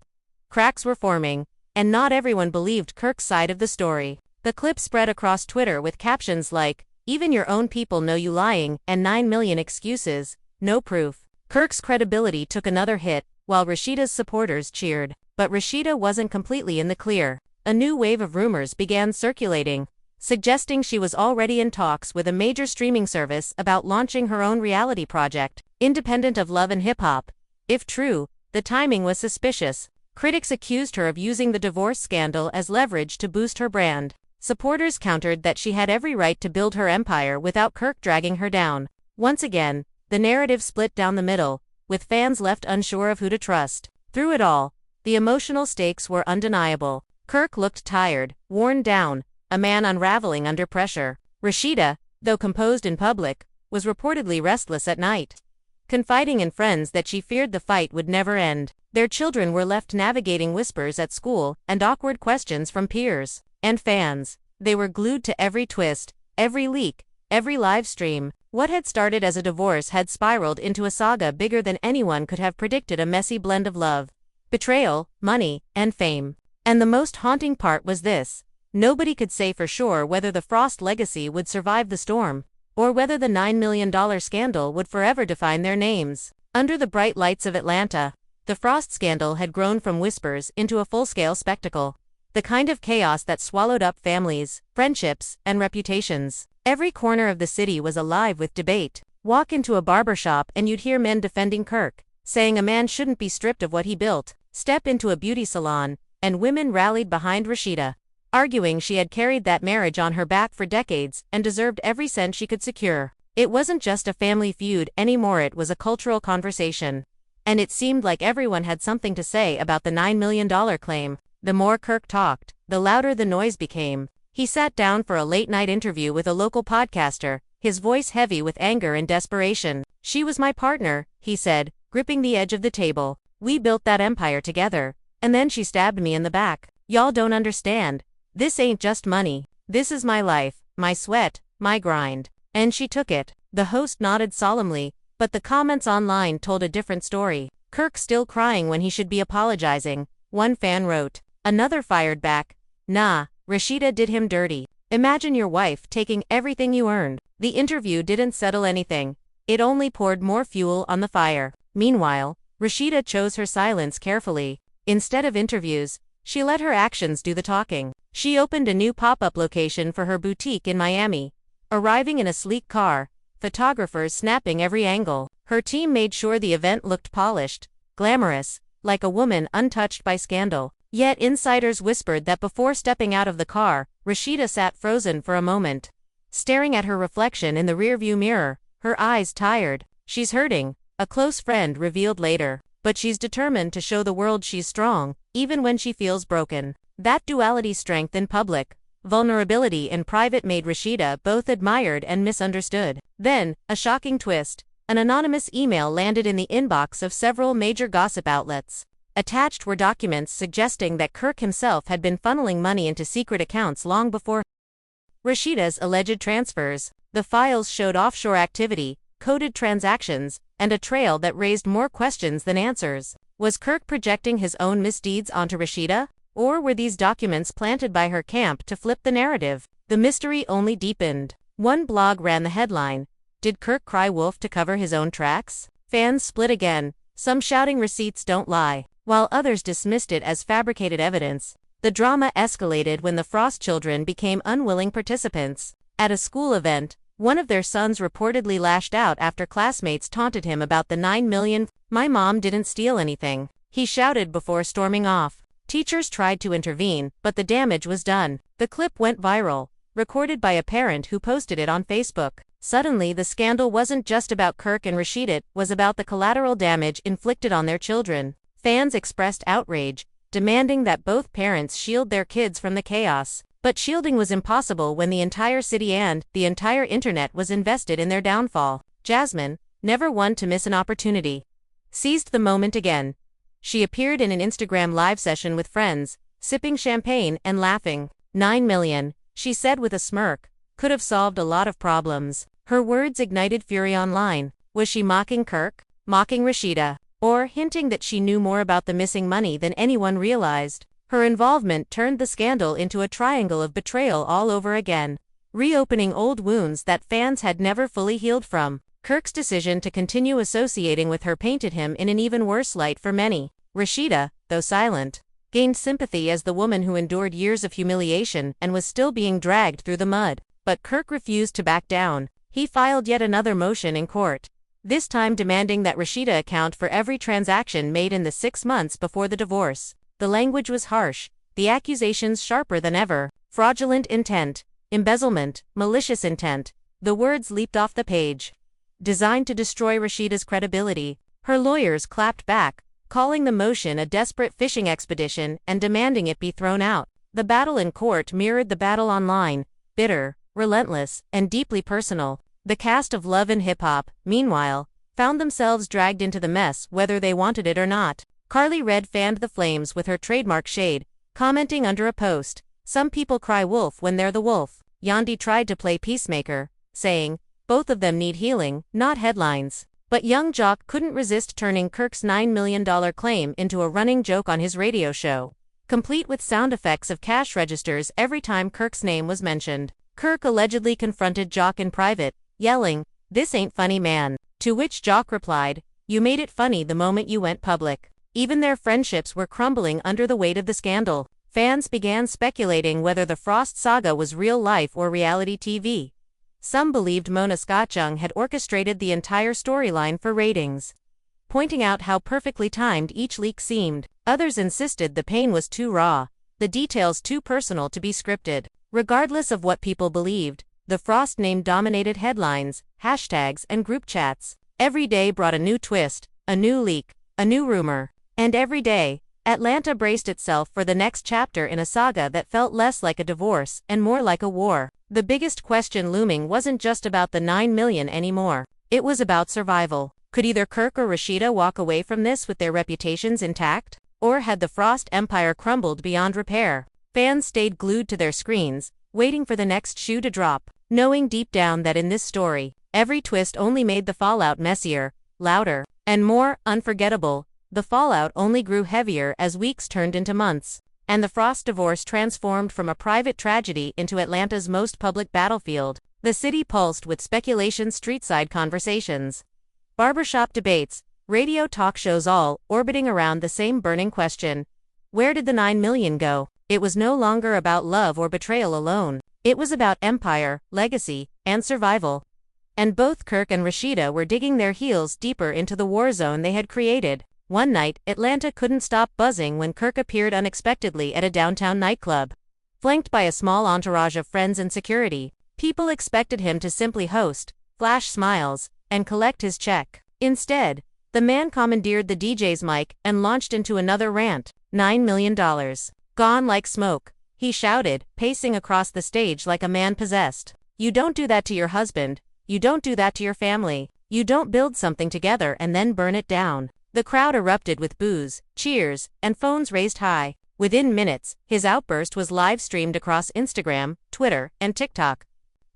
cracks were forming, and not everyone believed Kirk's side of the story. The clip spread across Twitter with captions like, Even your own people know you lying, and 9 million excuses, no proof. Kirk's credibility took another hit, while Rasheeda's supporters cheered. But Rasheeda wasn't completely in the clear. A new wave of rumors began circulating, suggesting she was already in talks with a major streaming service about launching her own reality project, independent of Love and Hip Hop. If true, the timing was suspicious. Critics accused her of using the divorce scandal as leverage to boost her brand. Supporters countered that she had every right to build her empire without Kirk dragging her down. Once again, the narrative split down the middle, with fans left unsure of who to trust. Through it all, the emotional stakes were undeniable. Kirk looked tired, worn down, a man unraveling under pressure. Rasheeda, though composed in public, was reportedly restless at night, confiding in friends that she feared the fight would never end. Their children were left navigating whispers at school and awkward questions from peers and fans. They were glued to every twist, every leak, every live stream. What had started as a divorce had spiraled into a saga bigger than anyone could have predicted, a messy blend of love, betrayal, money, and fame. And the most haunting part was this: nobody could say for sure whether the Frost legacy would survive the storm, or whether the $9 million scandal would forever define their names. Under the bright lights of Atlanta, the Frost scandal had grown from whispers into a full-scale spectacle. The kind of chaos that swallowed up families, friendships, and reputations. Every corner of the city was alive with debate. Walk into a barbershop and you'd hear men defending Kirk, saying a man shouldn't be stripped of what he built. Step into a beauty salon, and women rallied behind Rasheeda, arguing she had carried that marriage on her back for decades and deserved every cent she could secure. It wasn't just a family feud anymore, it was a cultural conversation. And it seemed like everyone had something to say about the $9 million claim. The more Kirk talked, the louder the noise became. He sat down for a late-night interview with a local podcaster, his voice heavy with anger and desperation. "She was my partner," he said, gripping the edge of the table. "We built that empire together, and then she stabbed me in the back. Y'all don't understand. This ain't just money. This is my life, my sweat, my grind. And she took it." The host nodded solemnly, but the comments online told a different story. "Kirk still crying when he should be apologizing," one fan wrote. Another fired back, "Nah, Rasheeda did him dirty. Imagine your wife taking everything you earned." The interview didn't settle anything. It only poured more fuel on the fire. Meanwhile, Rasheeda chose her silence carefully. Instead of interviews, she let her actions do the talking. She opened a new pop-up location for her boutique in Miami, arriving in a sleek car, photographers snapping every angle. Her team made sure the event looked polished, glamorous, like a woman untouched by scandal. Yet insiders whispered that before stepping out of the car, Rasheeda sat frozen for a moment, staring at her reflection in the rearview mirror, her eyes tired. "She's hurting," a close friend revealed later, "but she's determined to show the world she's strong, even when she feels broken." That duality, strength in public, vulnerability in private, made Rasheeda both admired and misunderstood. Then, a shocking twist: an anonymous email landed in the inbox of several major gossip outlets. Attached were documents suggesting that Kirk himself had been funneling money into secret accounts long before Rasheeda's alleged transfers. The files showed offshore activity, coded transactions, and a trail that raised more questions than answers. Was Kirk projecting his own misdeeds onto Rasheeda? Or were these documents planted by her camp to flip the narrative? The mystery only deepened. One blog ran the headline, "Did Kirk cry wolf to cover his own tracks?" Fans split again, some shouting receipts don't lie, while others dismissed it as fabricated evidence. The drama escalated when the Frost children became unwilling participants. At a school event, one of their sons reportedly lashed out after classmates taunted him about the $9 million. "My mom didn't steal anything," he shouted before storming off. Teachers tried to intervene, but the damage was done. The clip went viral, recorded by a parent who posted it on Facebook. Suddenly, the scandal wasn't just about Kirk and Rasheeda, it was about the collateral damage inflicted on their children. Fans expressed outrage, demanding that both parents shield their kids from the chaos. But shielding was impossible when the entire city and the entire internet was invested in their downfall. Jasmine, never one to miss an opportunity, seized the moment again. She appeared in an Instagram live session with friends, sipping champagne and laughing. "9 million, she said with a smirk, "could have solved a lot of problems." Her words ignited fury online. Was she mocking Kirk, mocking Rasheeda, or hinting that she knew more about the missing money than anyone realized? Her involvement turned the scandal into a triangle of betrayal all over again. reopening old wounds that fans had never fully healed from. Kirk's decision to continue associating with her painted him in an even worse light for many. Rasheeda, though silent, gained sympathy as the woman who endured years of humiliation and was still being dragged through the mud. But Kirk refused to back down. He filed yet another motion in court, this time demanding that Rasheeda account for every transaction made in the 6 months before the divorce. The language was harsh, the accusations sharper than ever. Fraudulent intent, embezzlement, malicious intent. The words leaped off the page, designed to destroy Rasheeda's credibility. Her lawyers clapped back, calling the motion a desperate fishing expedition and demanding it be thrown out. The battle in court mirrored the battle online, bitter, relentless, and deeply personal. The cast of Love and Hip Hop, meanwhile, found themselves dragged into the mess whether they wanted it or not. Carly Red fanned the flames with her trademark shade, commenting under a post, "Some people cry wolf when they're the wolf." Yandi tried to play peacemaker, saying, "Both of them need healing, not headlines." But young Jock couldn't resist turning Kirk's $9 million claim into a running joke on his radio show, complete with sound effects of cash registers every time Kirk's name was mentioned. Kirk allegedly confronted Jock in private, yelling, "This ain't funny, man." To which Jock replied, "You made it funny the moment you went public." Even their friendships were crumbling under the weight of the scandal. Fans began speculating whether the Frost saga was real life or reality TV. Some believed Mona Scotchung had orchestrated the entire storyline for ratings, pointing out how perfectly timed each leak seemed. Others insisted the pain was too raw, the details too personal to be scripted. Regardless of what people believed, the Frost name dominated headlines, hashtags, and group chats. Every day brought a new twist, a new leak, a new rumor. And every day, Atlanta braced itself for the next chapter in a saga that felt less like a divorce and more like a war. The biggest question looming wasn't just about the $9 million anymore. It was about survival. Could either Kirk or Rasheeda walk away from this with their reputations intact? Or had the Frost empire crumbled beyond repair? Fans stayed glued to their screens, waiting for the next shoe to drop, knowing deep down that in this story, every twist only made the fallout messier, louder, and more unforgettable. The fallout only grew heavier as weeks turned into months, and the Frost divorce transformed from a private tragedy into Atlanta's most public battlefield. The city pulsed with speculation, streetside conversations, barbershop debates, radio talk shows, all orbiting around the same burning question. Where did the $9 million go? It was no longer about love or betrayal alone. It was about empire, legacy, and survival. And both Kirk and Rasheeda were digging their heels deeper into the war zone they had created. One night, Atlanta couldn't stop buzzing when Kirk appeared unexpectedly at a downtown nightclub. Flanked by a small entourage of friends and security, people expected him to simply host, flash smiles, and collect his check. Instead, the man commandeered the DJ's mic and launched into another rant. $9 million. Gone like smoke, he shouted, pacing across the stage like a man possessed. You don't do that to your husband. You don't do that to your family. You don't build something together and then burn it down. The crowd erupted with boos, cheers, and phones raised high. Within minutes, his outburst was live-streamed across Instagram, Twitter, and TikTok.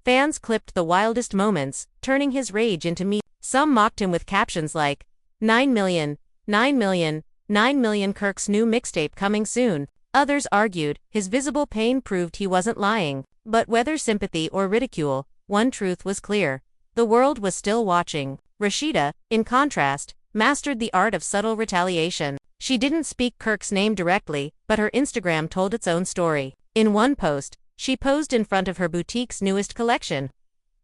Fans clipped the wildest moments, turning his rage into memes. Some mocked him with captions like, "9 million, 9 million, 9 million, Kirk's new mixtape coming soon." Others argued his visible pain proved he wasn't lying. But whether sympathy or ridicule, one truth was clear. The world was still watching. Rasheeda, in contrast, mastered the art of subtle retaliation. She didn't speak Kirk's name directly, but her Instagram told its own story. In one post, she posed in front of her boutique's newest collection,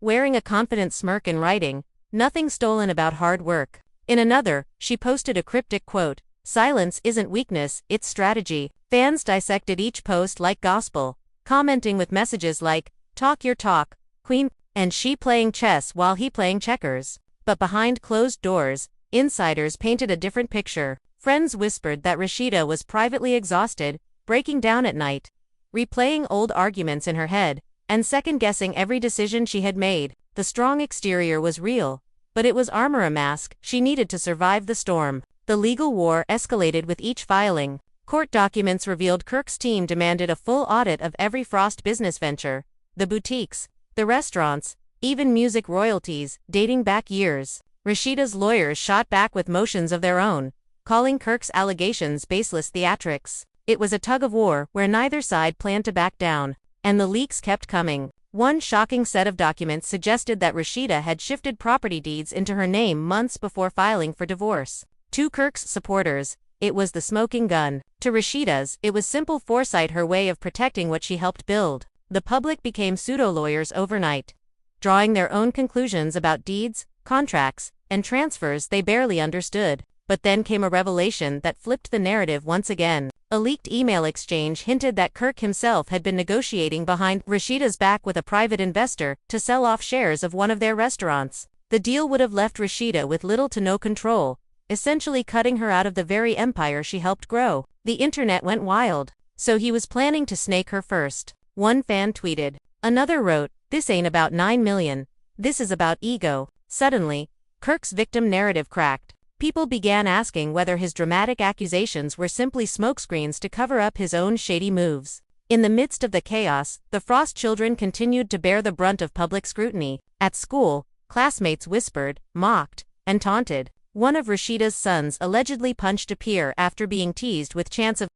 wearing a confident smirk and writing, "Nothing stolen about hard work." In another, she posted a cryptic quote, "Silence isn't weakness, it's strategy." Fans dissected each post like gospel, commenting with messages like, "Talk your talk, queen," and "She playing chess while he playing checkers." But behind closed doors, insiders painted a different picture. Friends whispered that Rasheeda was privately exhausted, breaking down at night, replaying old arguments in her head, and second-guessing every decision she had made. The strong exterior was real, but it was armor, a mask she needed to survive the storm. The legal war escalated with each filing. Court documents revealed Kirk's team demanded a full audit of every Frost business venture, the boutiques, the restaurants, even music royalties, dating back years. Rasheeda's lawyers shot back with motions of their own, calling Kirk's allegations baseless theatrics. It was a tug-of-war where neither side planned to back down, and the leaks kept coming. One shocking set of documents suggested that Rasheeda had shifted property deeds into her name months before filing for divorce. To Kirk's supporters, it was the smoking gun. To Rasheeda's, it was simple foresight, her way of protecting what she helped build. The public became pseudo-lawyers overnight, drawing their own conclusions about deeds, contracts, and transfers they barely understood. But then came a revelation that flipped the narrative once again. A leaked email exchange hinted that Kirk himself had been negotiating behind Rasheeda's back with a private investor to sell off shares of one of their restaurants. The deal would have left Rasheeda with little to no control, essentially cutting her out of the very empire she helped grow. The internet went wild. So he was planning to snake her first. One fan tweeted. Another wrote, "This ain't about 9 million. This is about ego." Suddenly, Kirk's victim narrative cracked. People began asking whether his dramatic accusations were simply smokescreens to cover up his own shady moves. In the midst of the chaos, the Frost children continued to bear the brunt of public scrutiny. At school, classmates whispered, mocked, and taunted. One of Rasheeda's sons allegedly punched a peer after being teased with chants of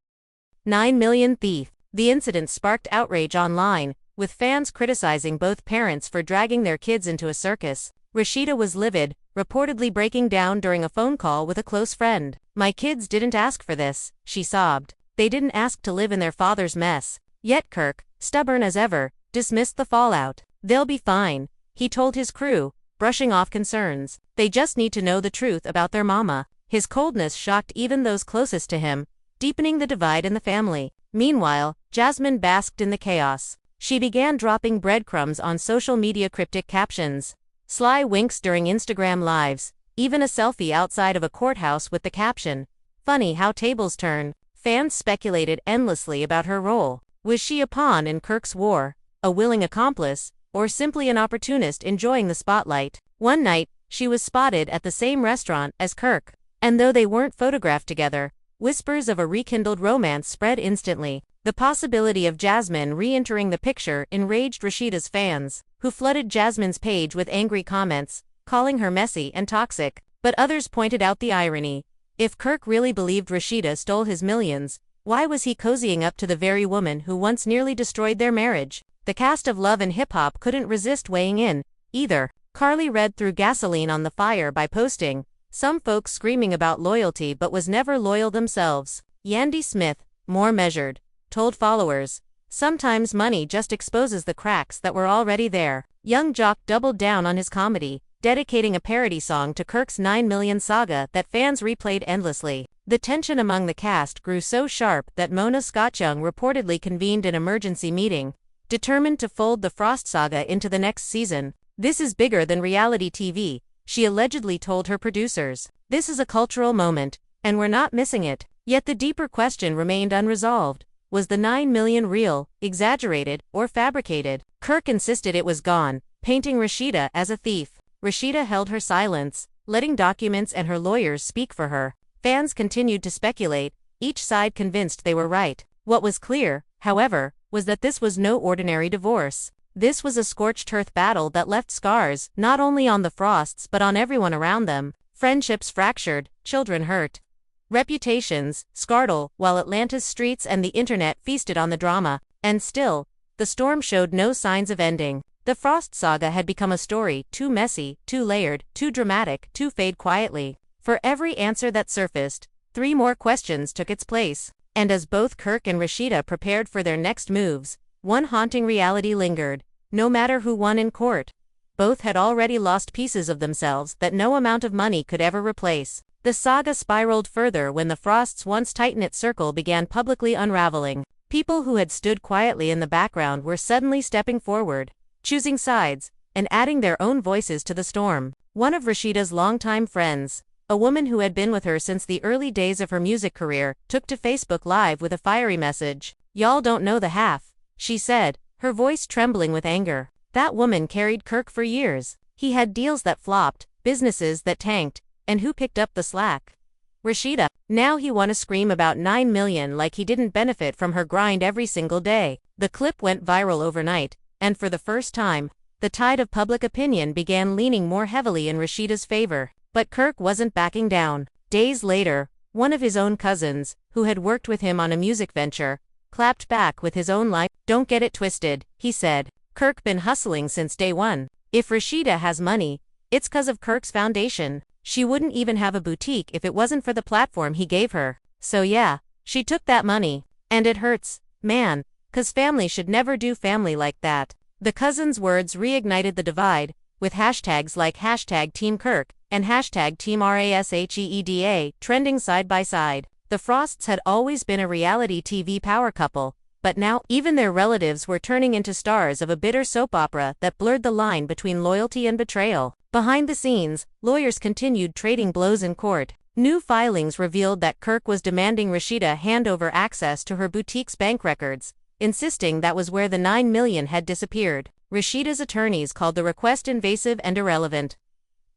9 million thief. The incident sparked outrage online, with fans criticizing both parents for dragging their kids into a circus. Rasheeda was livid, reportedly breaking down during a phone call with a close friend. "My kids didn't ask for this," she sobbed. "They didn't ask to live in their father's mess." Yet Kirk, stubborn as ever, dismissed the fallout. "They'll be fine," he told his crew, brushing off concerns. "They just need to know the truth about their mama." His coldness shocked even those closest to him, deepening the divide in the family. Meanwhile, Jasmine basked in the chaos. She began dropping breadcrumbs on social media, cryptic captions, sly winks during Instagram lives, even a selfie outside of a courthouse with the caption, "Funny how tables turn." Fans speculated endlessly about her role. Was she a pawn in Kirk's war, a willing accomplice, or simply an opportunist enjoying the spotlight? One night, she was spotted at the same restaurant as Kirk, and though they weren't photographed together, whispers of a rekindled romance spread instantly. The possibility of Jasmine re-entering the picture enraged Rasheeda's fans, who flooded Jasmine's page with angry comments, calling her messy and toxic. But others pointed out the irony. If Kirk really believed Rasheeda stole his millions, why was he cozying up to the very woman who once nearly destroyed their marriage? The cast of Love and Hip Hop couldn't resist weighing in, either. Carly read through gasoline on the fire by posting, "Some folks screaming about loyalty but was never loyal themselves." Yandy Smith, more measured, told followers, "Sometimes money just exposes the cracks that were already there." Young Jock doubled down on his comedy, dedicating a parody song to Kirk's 9 million saga that fans replayed endlessly. The tension among the cast grew so sharp that Mona Scott-Young reportedly convened an emergency meeting, determined to fold the Frost saga into the next season. "This is bigger than reality TV," she allegedly told her producers. "This is a cultural moment, and we're not missing it." Yet the deeper question remained unresolved. Was the 9 million real, exaggerated, or fabricated? Kirk insisted it was gone, painting Rasheeda as a thief. Rasheeda held her silence, letting documents and her lawyers speak for her. Fans continued to speculate, each side convinced they were right. What was clear, however, was that this was no ordinary divorce. This was a scorched earth battle that left scars, not only on the Frosts but on everyone around them. Friendships fractured, children hurt, reputations scarred, while Atlanta's streets and the internet feasted on the drama. And still, the storm showed no signs of ending. The Frost saga had become a story too messy, too layered, too dramatic, to fade quietly. For every answer that surfaced, 3 more questions took its place. And as both Kirk and Rasheeda prepared for their next moves, one haunting reality lingered. No matter who won in court, both had already lost pieces of themselves that no amount of money could ever replace. The saga spiraled further when the Frost's once tight-knit circle began publicly unraveling. People who had stood quietly in the background were suddenly stepping forward, choosing sides, and adding their own voices to the storm. One of Rasheeda's longtime friends, a woman who had been with her since the early days of her music career, took to Facebook Live with a fiery message. "Y'all don't know the half," she said, her voice trembling with anger. That woman carried Kirk for years. He had deals that flopped, businesses that tanked, and who picked up the slack? Rasheeda. Now he want to scream about 9 million like he didn't benefit from her grind every single day. The clip went viral overnight, and for the first time, the tide of public opinion began leaning more heavily in Rasheeda's favor. But Kirk wasn't backing down. Days later, one of his own cousins, who had worked with him on a music venture, clapped back with his own line. "Don't get it twisted," he said. Kirk been hustling since day one. If Rasheeda has money, it's 'cause of Kirk's foundation. She wouldn't even have a boutique if it wasn't for the platform he gave her. So yeah, she took that money. And it hurts, man, 'cause family should never do family like that. The cousins' words reignited the divide, with hashtags like hashtag Team Kirk and hashtag Team Rasheeda trending side by side. The Frosts had always been a reality TV power couple, but now even their relatives were turning into stars of a bitter soap opera that blurred the line between loyalty and betrayal. Behind the scenes, lawyers continued trading blows in court. New filings revealed that Kirk was demanding Rasheeda hand over access to her boutique's bank records, insisting that was where the $9 million had disappeared. Rasheeda's attorneys called the request invasive and irrelevant,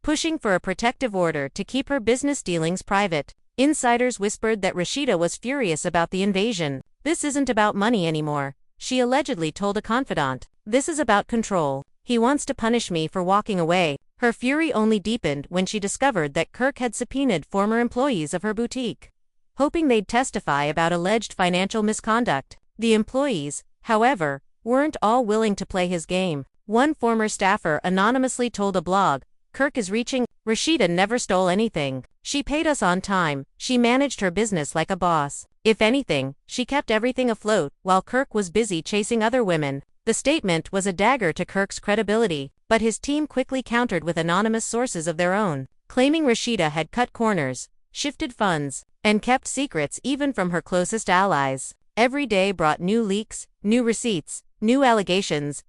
pushing for a protective order to keep her business dealings private. Insiders whispered that Rasheeda was furious about the invasion. "This isn't about money anymore," she allegedly told a confidant. "This is about control. He wants to punish me for walking away." Her fury only deepened when she discovered that Kirk had subpoenaed former employees of her boutique, hoping they'd testify about alleged financial misconduct. The employees, however, weren't all willing to play his game. One former staffer anonymously told a blog, "Kirk is reaching. Rasheeda never stole anything. She paid us on time. She managed her business like a boss. If anything, she kept everything afloat while Kirk was busy chasing other women." The statement was a dagger to Kirk's credibility, but his team quickly countered with anonymous sources of their own, claiming Rasheeda had cut corners, shifted funds, and kept secrets even from her closest allies. Every day brought new leaks, new receipts, new allegations,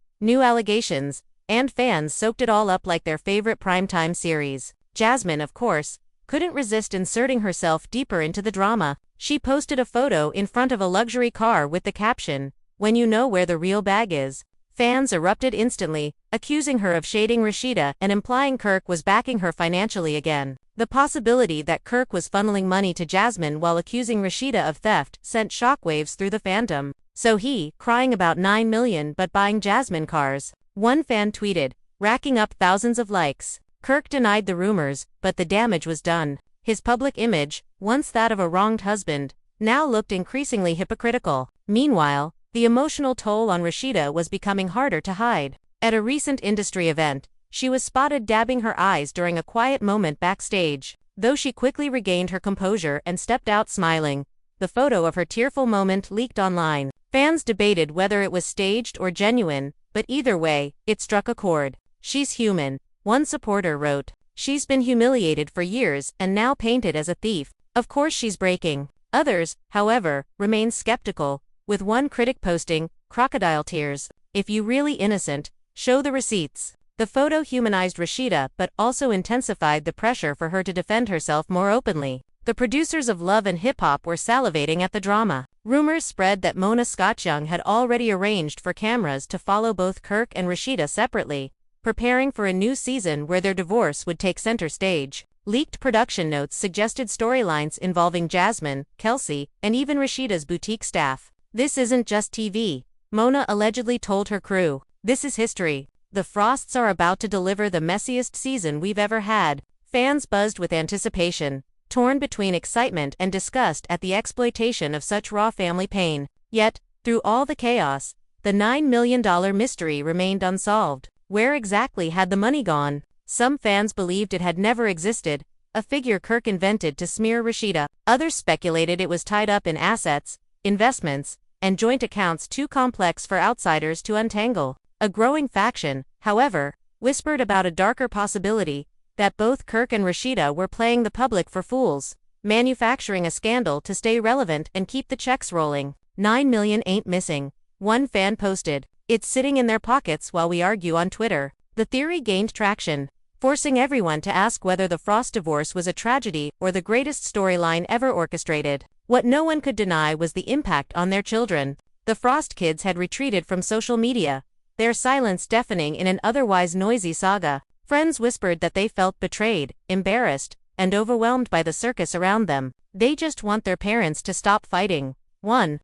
and fans soaked it all up like their favorite primetime series. Jasmine, of course, couldn't resist inserting herself deeper into the drama. She posted a photo in front of a luxury car with the caption, "When you know where the real bag is." Fans erupted instantly, accusing her of shading Rasheeda and implying Kirk was backing her financially again. The possibility that Kirk was funneling money to Jasmine while accusing Rasheeda of theft sent shockwaves through the fandom. "So he, crying about $9 million but buying Jasmine cars." One fan tweeted, racking up thousands of likes. Kirk denied the rumors, but the damage was done. His public image, once that of a wronged husband, now looked increasingly hypocritical. Meanwhile, the emotional toll on Rasheeda was becoming harder to hide. At a recent industry event, she was spotted dabbing her eyes during a quiet moment backstage. Though she quickly regained her composure and stepped out smiling, the photo of her tearful moment leaked online. Fans debated whether it was staged or genuine, but either way, it struck a chord. "She's human," one supporter wrote. "She's been humiliated for years and now painted as a thief. Of course she's breaking." Others, however, remained skeptical, with one critic posting, "Crocodile tears. If you really innocent, show the receipts." The photo humanized Rasheeda but also intensified the pressure for her to defend herself more openly. The producers of Love and Hip Hop were salivating at the drama. Rumors spread that Mona Scotch-Young had already arranged for cameras to follow both Kirk and Rasheeda separately, preparing for a new season where their divorce would take center stage. Leaked production notes suggested storylines involving Jasmine, Kelsey, and even Rasheeda's boutique staff. "This isn't just TV," Mona allegedly told her crew. "This is history. The Frosts are about to deliver the messiest season we've ever had." Fans buzzed with anticipation, torn between excitement and disgust at the exploitation of such raw family pain. Yet, through all the chaos, the $9 million mystery remained unsolved. Where exactly had the money gone? Some fans believed it had never existed, a figure Kirk invented to smear Rasheeda. Others speculated it was tied up in assets, investments, and joint accounts too complex for outsiders to untangle. A growing faction, however, whispered about a darker possibility, that both Kirk and Rasheeda were playing the public for fools, manufacturing a scandal to stay relevant and keep the checks rolling. $9 million ain't missing, one fan posted. "It's sitting in their pockets while we argue on Twitter." The theory gained traction, forcing everyone to ask whether the Frost divorce was a tragedy or the greatest storyline ever orchestrated. What no one could deny was the impact on their children. The Frost kids had retreated from social media, their silence deafening in an otherwise noisy saga. Friends whispered that they felt betrayed, embarrassed, and overwhelmed by the circus around them. They just want their parents to stop fighting. One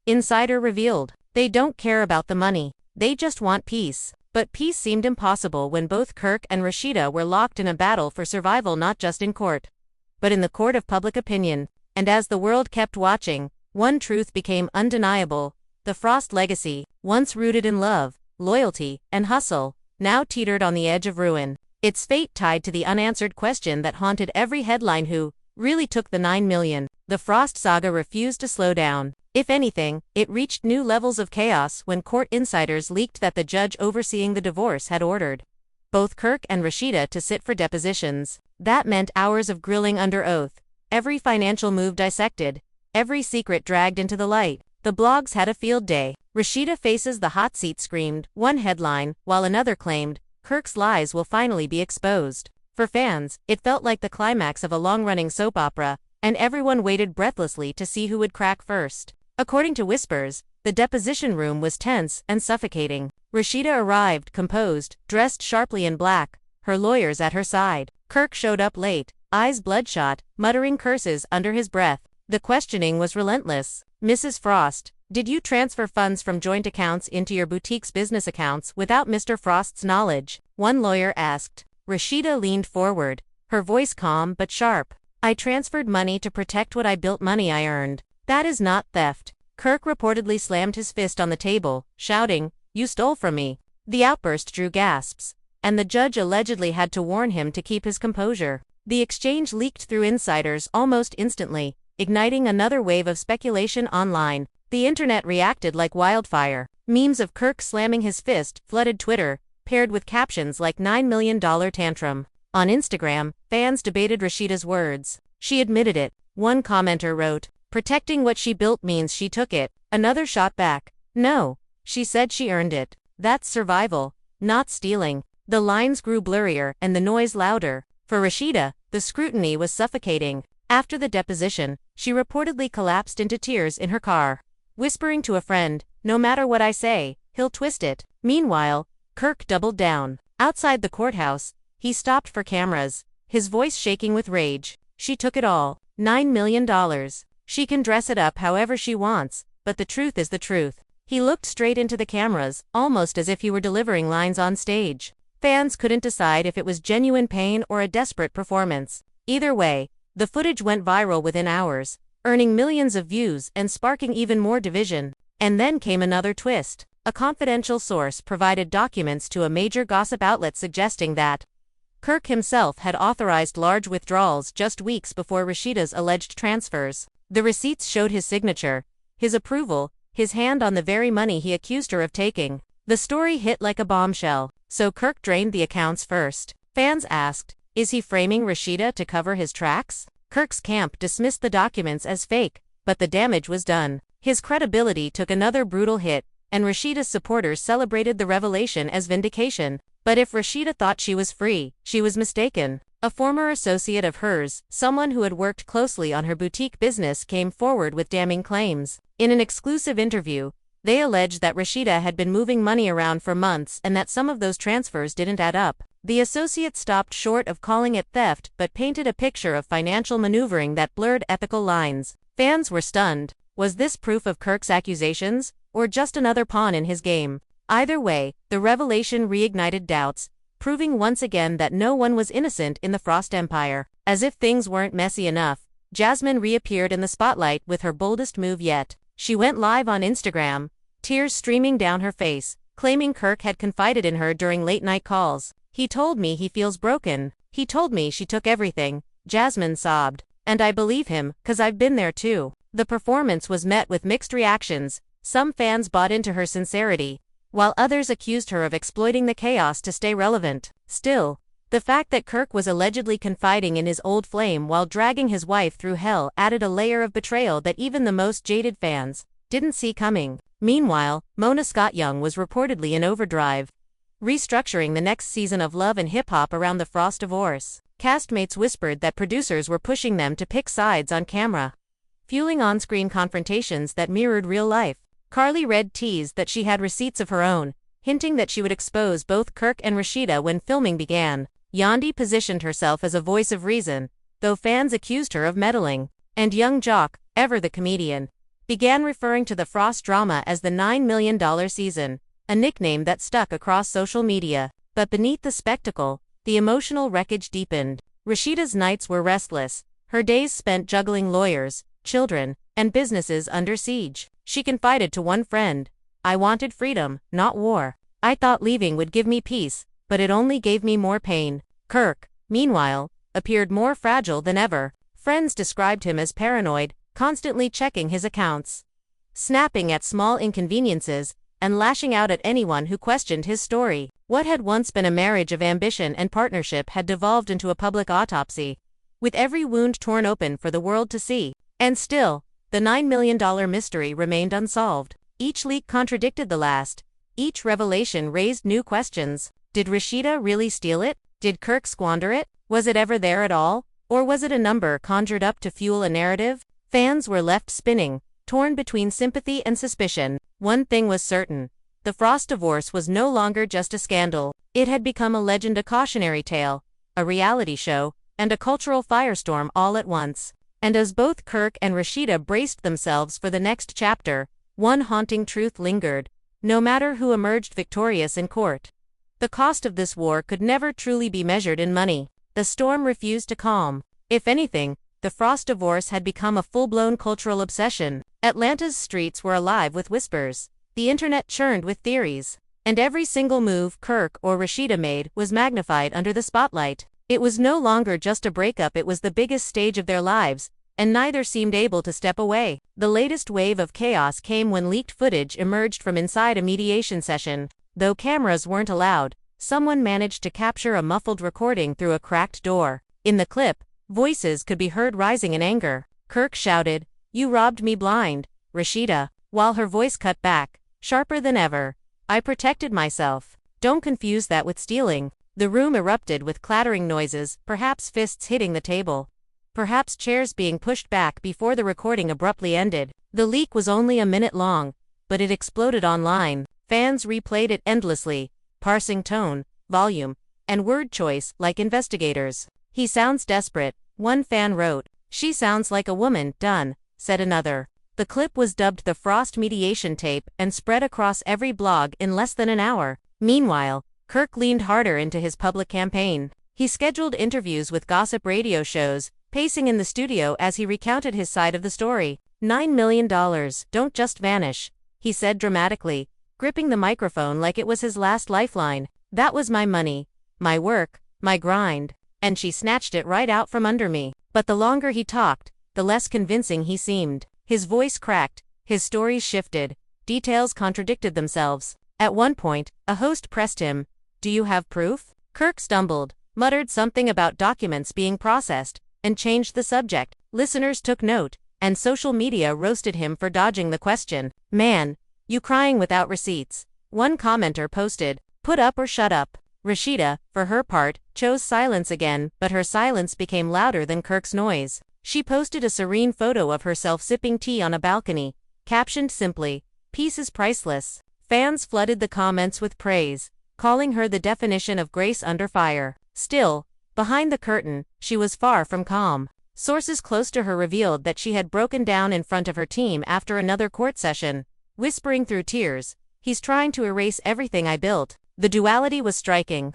insider revealed, they don't care about the money, they just want peace. But peace seemed impossible when both Kirk and Rasheeda were locked in a battle for survival not just in court, but in the court of public opinion. And as the world kept watching, one truth became undeniable: the Frost legacy, once rooted in love, loyalty, and hustle, now teetered on the edge of ruin. Its fate tied to the unanswered question that haunted every headline: who really took the $9 million? The Frost saga refused to slow down. If anything, it reached new levels of chaos when court insiders leaked that the judge overseeing the divorce had ordered both Kirk and Rasheeda to sit for depositions. That meant hours of grilling under oath, every financial move dissected, every secret dragged into the light. The blogs had a field day. Rasheeda faces the hot seat screamed one headline, while another claimed, Kirk's lies will finally be exposed. For fans, it felt like the climax of a long-running soap opera, and everyone waited breathlessly to see who would crack first. According to whispers, the deposition room was tense and suffocating. Rasheeda arrived composed, dressed sharply in black, her lawyers at her side. Kirk showed up late, eyes bloodshot, muttering curses under his breath. The questioning was relentless. Mrs. Frost, did you transfer funds from joint accounts into your boutique's business accounts without Mr. Frost's knowledge? One lawyer asked. Rasheeda leaned forward, her voice calm but sharp. I transferred money to protect what I built, money I earned. That is not theft. Kirk reportedly slammed his fist on the table, shouting, You stole from me. The outburst drew gasps, and the judge allegedly had to warn him to keep his composure. The exchange leaked through insiders almost instantly, igniting another wave of speculation online. The internet reacted like wildfire. Memes of Kirk slamming his fist flooded Twitter, paired with captions like $9 million tantrum. On Instagram, fans debated Rasheeda's words. She admitted it. One commenter wrote, Protecting what she built means she took it. Another shot back, No, she said she earned it. That's survival, not stealing. The lines grew blurrier and the noise louder. For Rasheeda, the scrutiny was suffocating. After the deposition, she reportedly collapsed into tears in her car, whispering to a friend, No matter what I say, he'll twist it. Meanwhile, Kirk doubled down. Outside the courthouse, he stopped for cameras, his voice shaking with rage. She took it all. $9 million. She can dress it up however she wants, but the truth is the truth. He looked straight into the cameras, almost as if he were delivering lines on stage. Fans couldn't decide if it was genuine pain or a desperate performance. Either way, the footage went viral within hours, earning millions of views and sparking even more division. And then came another twist. A confidential source provided documents to a major gossip outlet suggesting that Kirk himself had authorized large withdrawals just weeks before Rasheeda's alleged transfers. The receipts showed his signature, his approval, his hand on the very money he accused her of taking. The story hit like a bombshell, so Kirk drained the accounts first. Fans asked, is he framing Rasheeda to cover his tracks? Kirk's camp dismissed the documents as fake, but the damage was done. His credibility took another brutal hit, and Rasheeda's supporters celebrated the revelation as vindication. But if Rasheeda thought she was free, she was mistaken. A former associate of hers, someone who had worked closely on her boutique business, came forward with damning claims. In an exclusive interview, they alleged that Rasheeda had been moving money around for months and that some of those transfers didn't add up. The associate stopped short of calling it theft but painted a picture of financial maneuvering that blurred ethical lines. Fans were stunned. Was this proof of Kirk's accusations, or just another pawn in his game? Either way, the revelation reignited doubts, proving once again that no one was innocent in the Frost Empire. As if things weren't messy enough, Jasmine reappeared in the spotlight with her boldest move yet. She went live on Instagram, tears streaming down her face, claiming Kirk had confided in her during late-night calls. He told me he feels broken. He told me she took everything, Jasmine sobbed. And I believe him, 'cause I've been there too. The performance was met with mixed reactions. Some fans bought into her sincerity, while others accused her of exploiting the chaos to stay relevant. Still, the fact that Kirk was allegedly confiding in his old flame while dragging his wife through hell added a layer of betrayal that even the most jaded fans didn't see coming. Meanwhile, Mona Scott-Young was reportedly in overdrive, restructuring the next season of Love and Hip Hop around the Frost divorce. Castmates whispered that producers were pushing them to pick sides on camera, fueling on-screen confrontations that mirrored real life. Carly Red teased that she had receipts of her own, hinting that she would expose both Kirk and Rasheeda when filming began. Yandi positioned herself as a voice of reason, though fans accused her of meddling. And Young Jock, ever the comedian, began referring to the Frost drama as the $9 million season, a nickname that stuck across social media. But beneath the spectacle, the emotional wreckage deepened. Rasheeda's nights were restless, her days spent juggling lawyers, children, and businesses under siege. She confided to one friend, I wanted freedom, not war. I thought leaving would give me peace, but it only gave me more pain. Kirk, meanwhile, appeared more fragile than ever. Friends described him as paranoid, constantly checking his accounts, snapping at small inconveniences, and lashing out at anyone who questioned his story. What had once been a marriage of ambition and partnership had devolved into a public autopsy, with every wound torn open for the world to see. And still, the $9 million mystery remained unsolved. Each leak contradicted the last. Each revelation raised new questions. Did Rasheeda really steal it? Did Kirk squander it? Was it ever there at all? Or was it a number conjured up to fuel a narrative? Fans were left spinning, torn between sympathy and suspicion. One thing was certain. The Frost divorce was no longer just a scandal. It had become a legend, a cautionary tale, a reality show, and a cultural firestorm all at once. And as both Kirk and Rasheeda braced themselves for the next chapter, one haunting truth lingered. No matter who emerged victorious in court, the cost of this war could never truly be measured in money. The storm refused to calm. If anything, the Frost divorce had become a full-blown cultural obsession. Atlanta's streets were alive with whispers. The internet churned with theories. And every single move Kirk or Rasheeda made was magnified under the spotlight. It was no longer just a breakup, it was the biggest stage of their lives, and neither seemed able to step away. The latest wave of chaos came when leaked footage emerged from inside a mediation session. Though cameras weren't allowed, someone managed to capture a muffled recording through a cracked door. In the clip, voices could be heard rising in anger. Kirk shouted, "You robbed me blind." Rasheeda, while her voice cut back, sharper than ever, "I protected myself." Don't confuse that with stealing. The room erupted with clattering noises, perhaps fists hitting the table, perhaps chairs being pushed back before the recording abruptly ended. The leak was only a minute long, but it exploded online. Fans replayed it endlessly, parsing tone, volume, and word choice like investigators. "He sounds desperate," one fan wrote. "She sounds like a woman, done," said another. The clip was dubbed the Frost mediation tape and spread across every blog in less than an hour. Meanwhile, Kirk leaned harder into his public campaign. He scheduled interviews with gossip radio shows, pacing in the studio as he recounted his side of the story. $9 million don't just vanish, he said dramatically, gripping the microphone like it was his last lifeline. "That was my money, my work, my grind, and she snatched it right out from under me." But the longer he talked, the less convincing he seemed. His voice cracked, his stories shifted, details contradicted themselves. At one point, a host pressed him, "Do you have proof?" Kirk stumbled, muttered something about documents being processed, and changed the subject. Listeners took note, and social media roasted him for dodging the question. "Man, you crying without receipts." One commenter posted, "Put up or shut up." Rasheeda, for her part, chose silence again, but her silence became louder than Kirk's noise. She posted a serene photo of herself sipping tea on a balcony, captioned simply, "Peace is priceless." Fans flooded the comments with praise, calling her the definition of grace under fire. Still, behind the curtain, she was far from calm. Sources close to her revealed that she had broken down in front of her team after another court session, whispering through tears, "He's trying to erase everything I built." The duality was striking.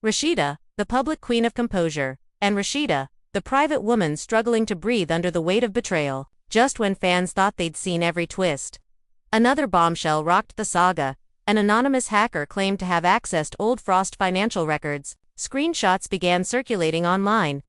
Rasheeda, the public queen of composure, and Rasheeda, the private woman struggling to breathe under the weight of betrayal. Just when fans thought they'd seen every twist, another bombshell rocked the saga. An anonymous hacker claimed to have accessed old Frost financial records. Screenshots began circulating online,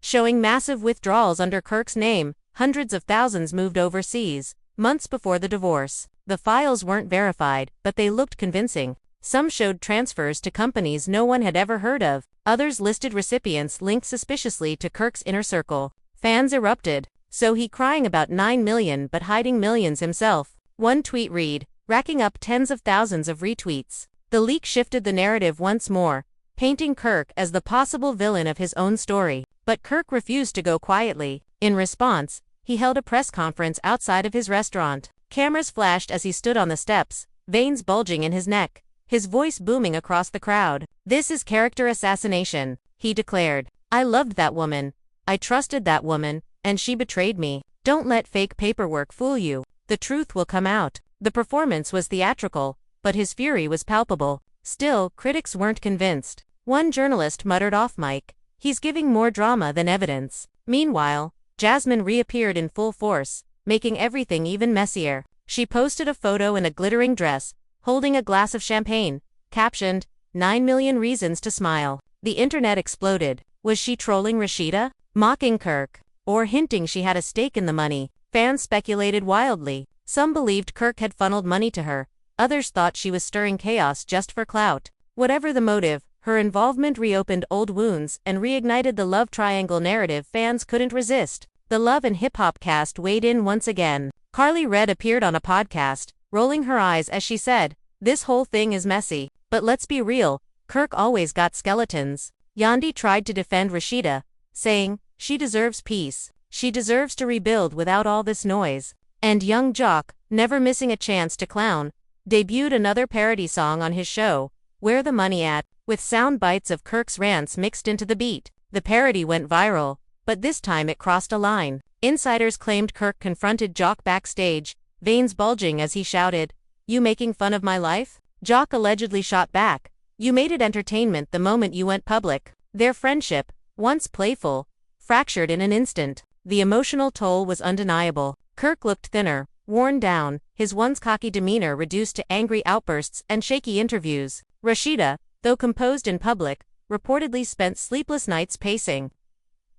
showing massive withdrawals under Kirk's name. Hundreds of thousands moved overseas, months before the divorce. The files weren't verified, but they looked convincing. Some showed transfers to companies no one had ever heard of. Others listed recipients linked suspiciously to Kirk's inner circle. Fans erupted. "So he crying about 9 million but hiding millions himself." One tweet read, racking up tens of thousands of retweets. The leak shifted the narrative once more, painting Kirk as the possible villain of his own story. But Kirk refused to go quietly. In response, he held a press conference outside of his restaurant. Cameras flashed as he stood on the steps, veins bulging in his neck, his voice booming across the crowd. "This is character assassination," he declared. "I loved that woman. I trusted that woman, and she betrayed me. Don't let fake paperwork fool you. The truth will come out." The performance was theatrical, but his fury was palpable. Still, critics weren't convinced. One journalist muttered off mic, "He's giving more drama than evidence." Meanwhile, Jasmine reappeared in full force, making everything even messier. She posted a photo in a glittering dress, holding a glass of champagne, captioned, 9 million reasons to smile. The internet exploded. Was she trolling Rasheeda? Mocking Kirk? Or hinting she had a stake in the money? Fans speculated wildly. Some believed Kirk had funneled money to her. Others thought she was stirring chaos just for clout. Whatever the motive, her involvement reopened old wounds and reignited the love triangle narrative fans couldn't resist. The Love and Hip Hop cast weighed in once again. Carly Red appeared on a podcast, rolling her eyes as she said, "This whole thing is messy. But let's be real, Kirk always got skeletons." Yandi tried to defend Rasheeda, saying, "She deserves peace. She deserves to rebuild without all this noise." And Young Jock, never missing a chance to clown, debuted another parody song on his show, Where the Money At, with sound bites of Kirk's rants mixed into the beat. The parody went viral, but this time it crossed a line. Insiders claimed Kirk confronted Jock backstage, veins bulging as he shouted, "You making fun of my life?" Jock allegedly shot back, "You made it entertainment the moment you went public." Their friendship, once playful, fractured in an instant. The emotional toll was undeniable. Kirk looked thinner, worn down, his once cocky demeanor reduced to angry outbursts and shaky interviews. Rasheeda, though composed in public, reportedly spent sleepless nights pacing,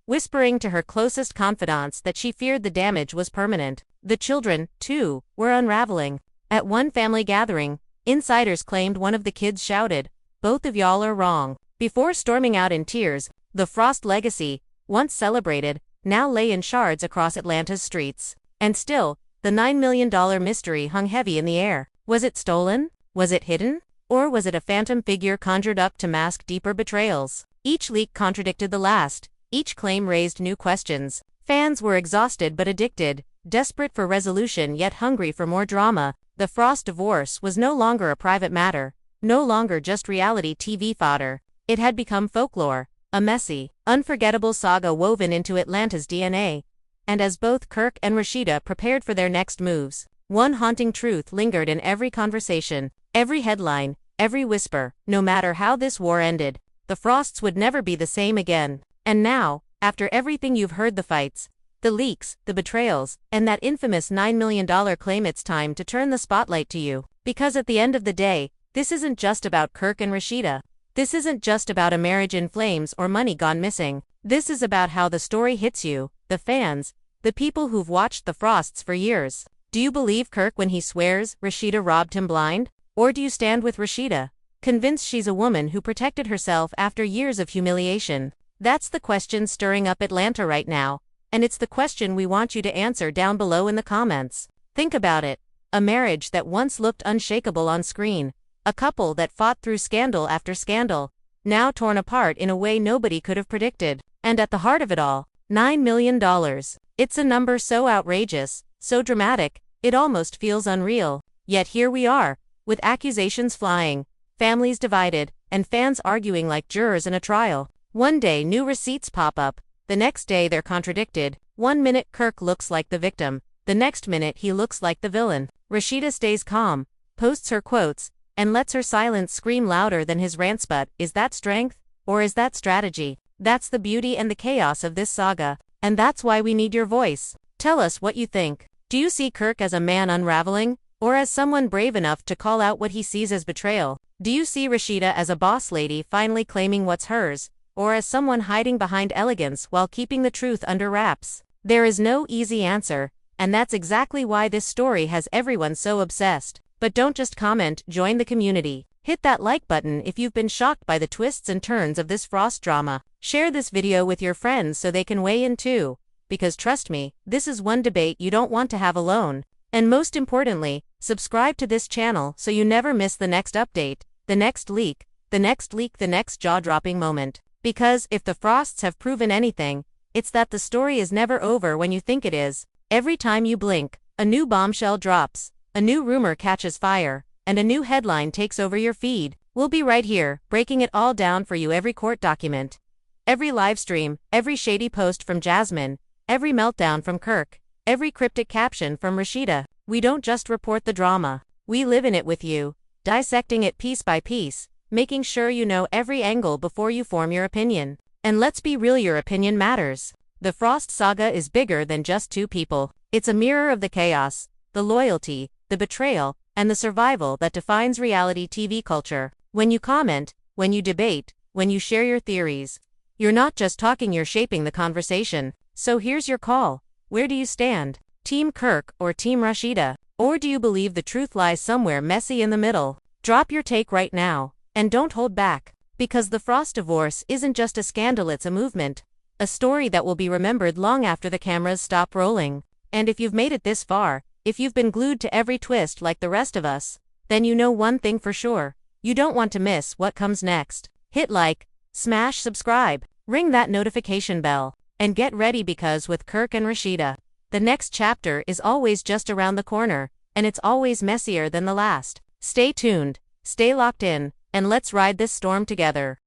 whispering to her closest confidants that she feared the damage was permanent. The children, too, were unraveling. At one family gathering, insiders claimed one of the kids shouted, "Both of y'all are wrong," before storming out in tears. The Frost legacy, once celebrated, now lay in shards across Atlanta's streets. And still, the $9 million mystery hung heavy in the air. Was it stolen? Was it hidden? Or was it a phantom figure conjured up to mask deeper betrayals? Each leak contradicted the last. Each claim raised new questions. Fans were exhausted but addicted, desperate for resolution yet hungry for more drama. The Frost divorce was no longer a private matter, no longer just reality TV fodder. It had become folklore, a messy, unforgettable saga woven into Atlanta's DNA. And as both Kirk and Rasheeda prepared for their next moves, one haunting truth lingered in every conversation, every headline, every whisper. No matter how this war ended, the Frosts would never be the same again. And now, after everything you've heard, the fights, the leaks, the betrayals, and that infamous $9 million claim, it's time to turn the spotlight to you. Because at the end of the day, this isn't just about Kirk and Rasheeda. This isn't just about a marriage in flames or money gone missing. This is about how the story hits you, the fans, the people who've watched the Frosts for years. Do you believe Kirk when he swears Rasheeda robbed him blind? Or do you stand with Rasheeda, convinced she's a woman who protected herself after years of humiliation? That's the question stirring up Atlanta right now, and it's the question we want you to answer down below in the comments. Think about it. A marriage that once looked unshakable on screen, a couple that fought through scandal after scandal, now torn apart in a way nobody could have predicted. And at the heart of it all, $9 million. It's a number so outrageous, so dramatic, it almost feels unreal. Yet here we are, with accusations flying, families divided, and fans arguing like jurors in a trial. One day new receipts pop up, the next day they're contradicted. One minute Kirk looks like the victim, the next minute he looks like the villain. Rasheeda stays calm, posts her quotes, and lets her silence scream louder than his rants. But is that strength? Or is that strategy? That's the beauty and the chaos of this saga, and that's why we need your voice. Tell us what you think. Do you see Kirk as a man unraveling, or as someone brave enough to call out what he sees as betrayal? Do you see Rasheeda as a boss lady finally claiming what's hers, or as someone hiding behind elegance while keeping the truth under wraps? There is no easy answer, and that's exactly why this story has everyone so obsessed. But don't just comment, join the community. Hit that like button if you've been shocked by the twists and turns of this Frost drama. Share this video with your friends so they can weigh in too. Because trust me, this is one debate you don't want to have alone. And most importantly, subscribe to this channel so you never miss the next update, the next leak, the next jaw-dropping moment. Because if the Frosts have proven anything, it's that the story is never over when you think it is. Every time you blink, a new bombshell drops, a new rumor catches fire, and a new headline takes over your feed. We'll be right here, breaking it all down for you. Every court document, every livestream, every shady post from Jasmine, every meltdown from Kirk, every cryptic caption from Rasheeda. We don't just report the drama, we live in it with you, dissecting it piece by piece, making sure you know every angle before you form your opinion. And let's be real, your opinion matters. The Frost saga is bigger than just two people. It's a mirror of the chaos, the loyalty, the betrayal, and the survival that defines reality TV culture. When you comment, when you debate, when you share your theories, you're not just talking, you're shaping the conversation. So here's your call. Where do you stand? Team Kirk or Team Rasheeda? Or do you believe the truth lies somewhere messy in the middle? Drop your take right now, and don't hold back. Because the Frost divorce isn't just a scandal, it's a movement. A story that will be remembered long after the cameras stop rolling. And if you've made it this far, if you've been glued to every twist like the rest of us, then you know one thing for sure. You don't want to miss what comes next. Hit like, smash subscribe, ring that notification bell, and get ready because with Kirk and Rasheeda, the next chapter is always just around the corner, and it's always messier than the last. Stay tuned, stay locked in, and let's ride this storm together.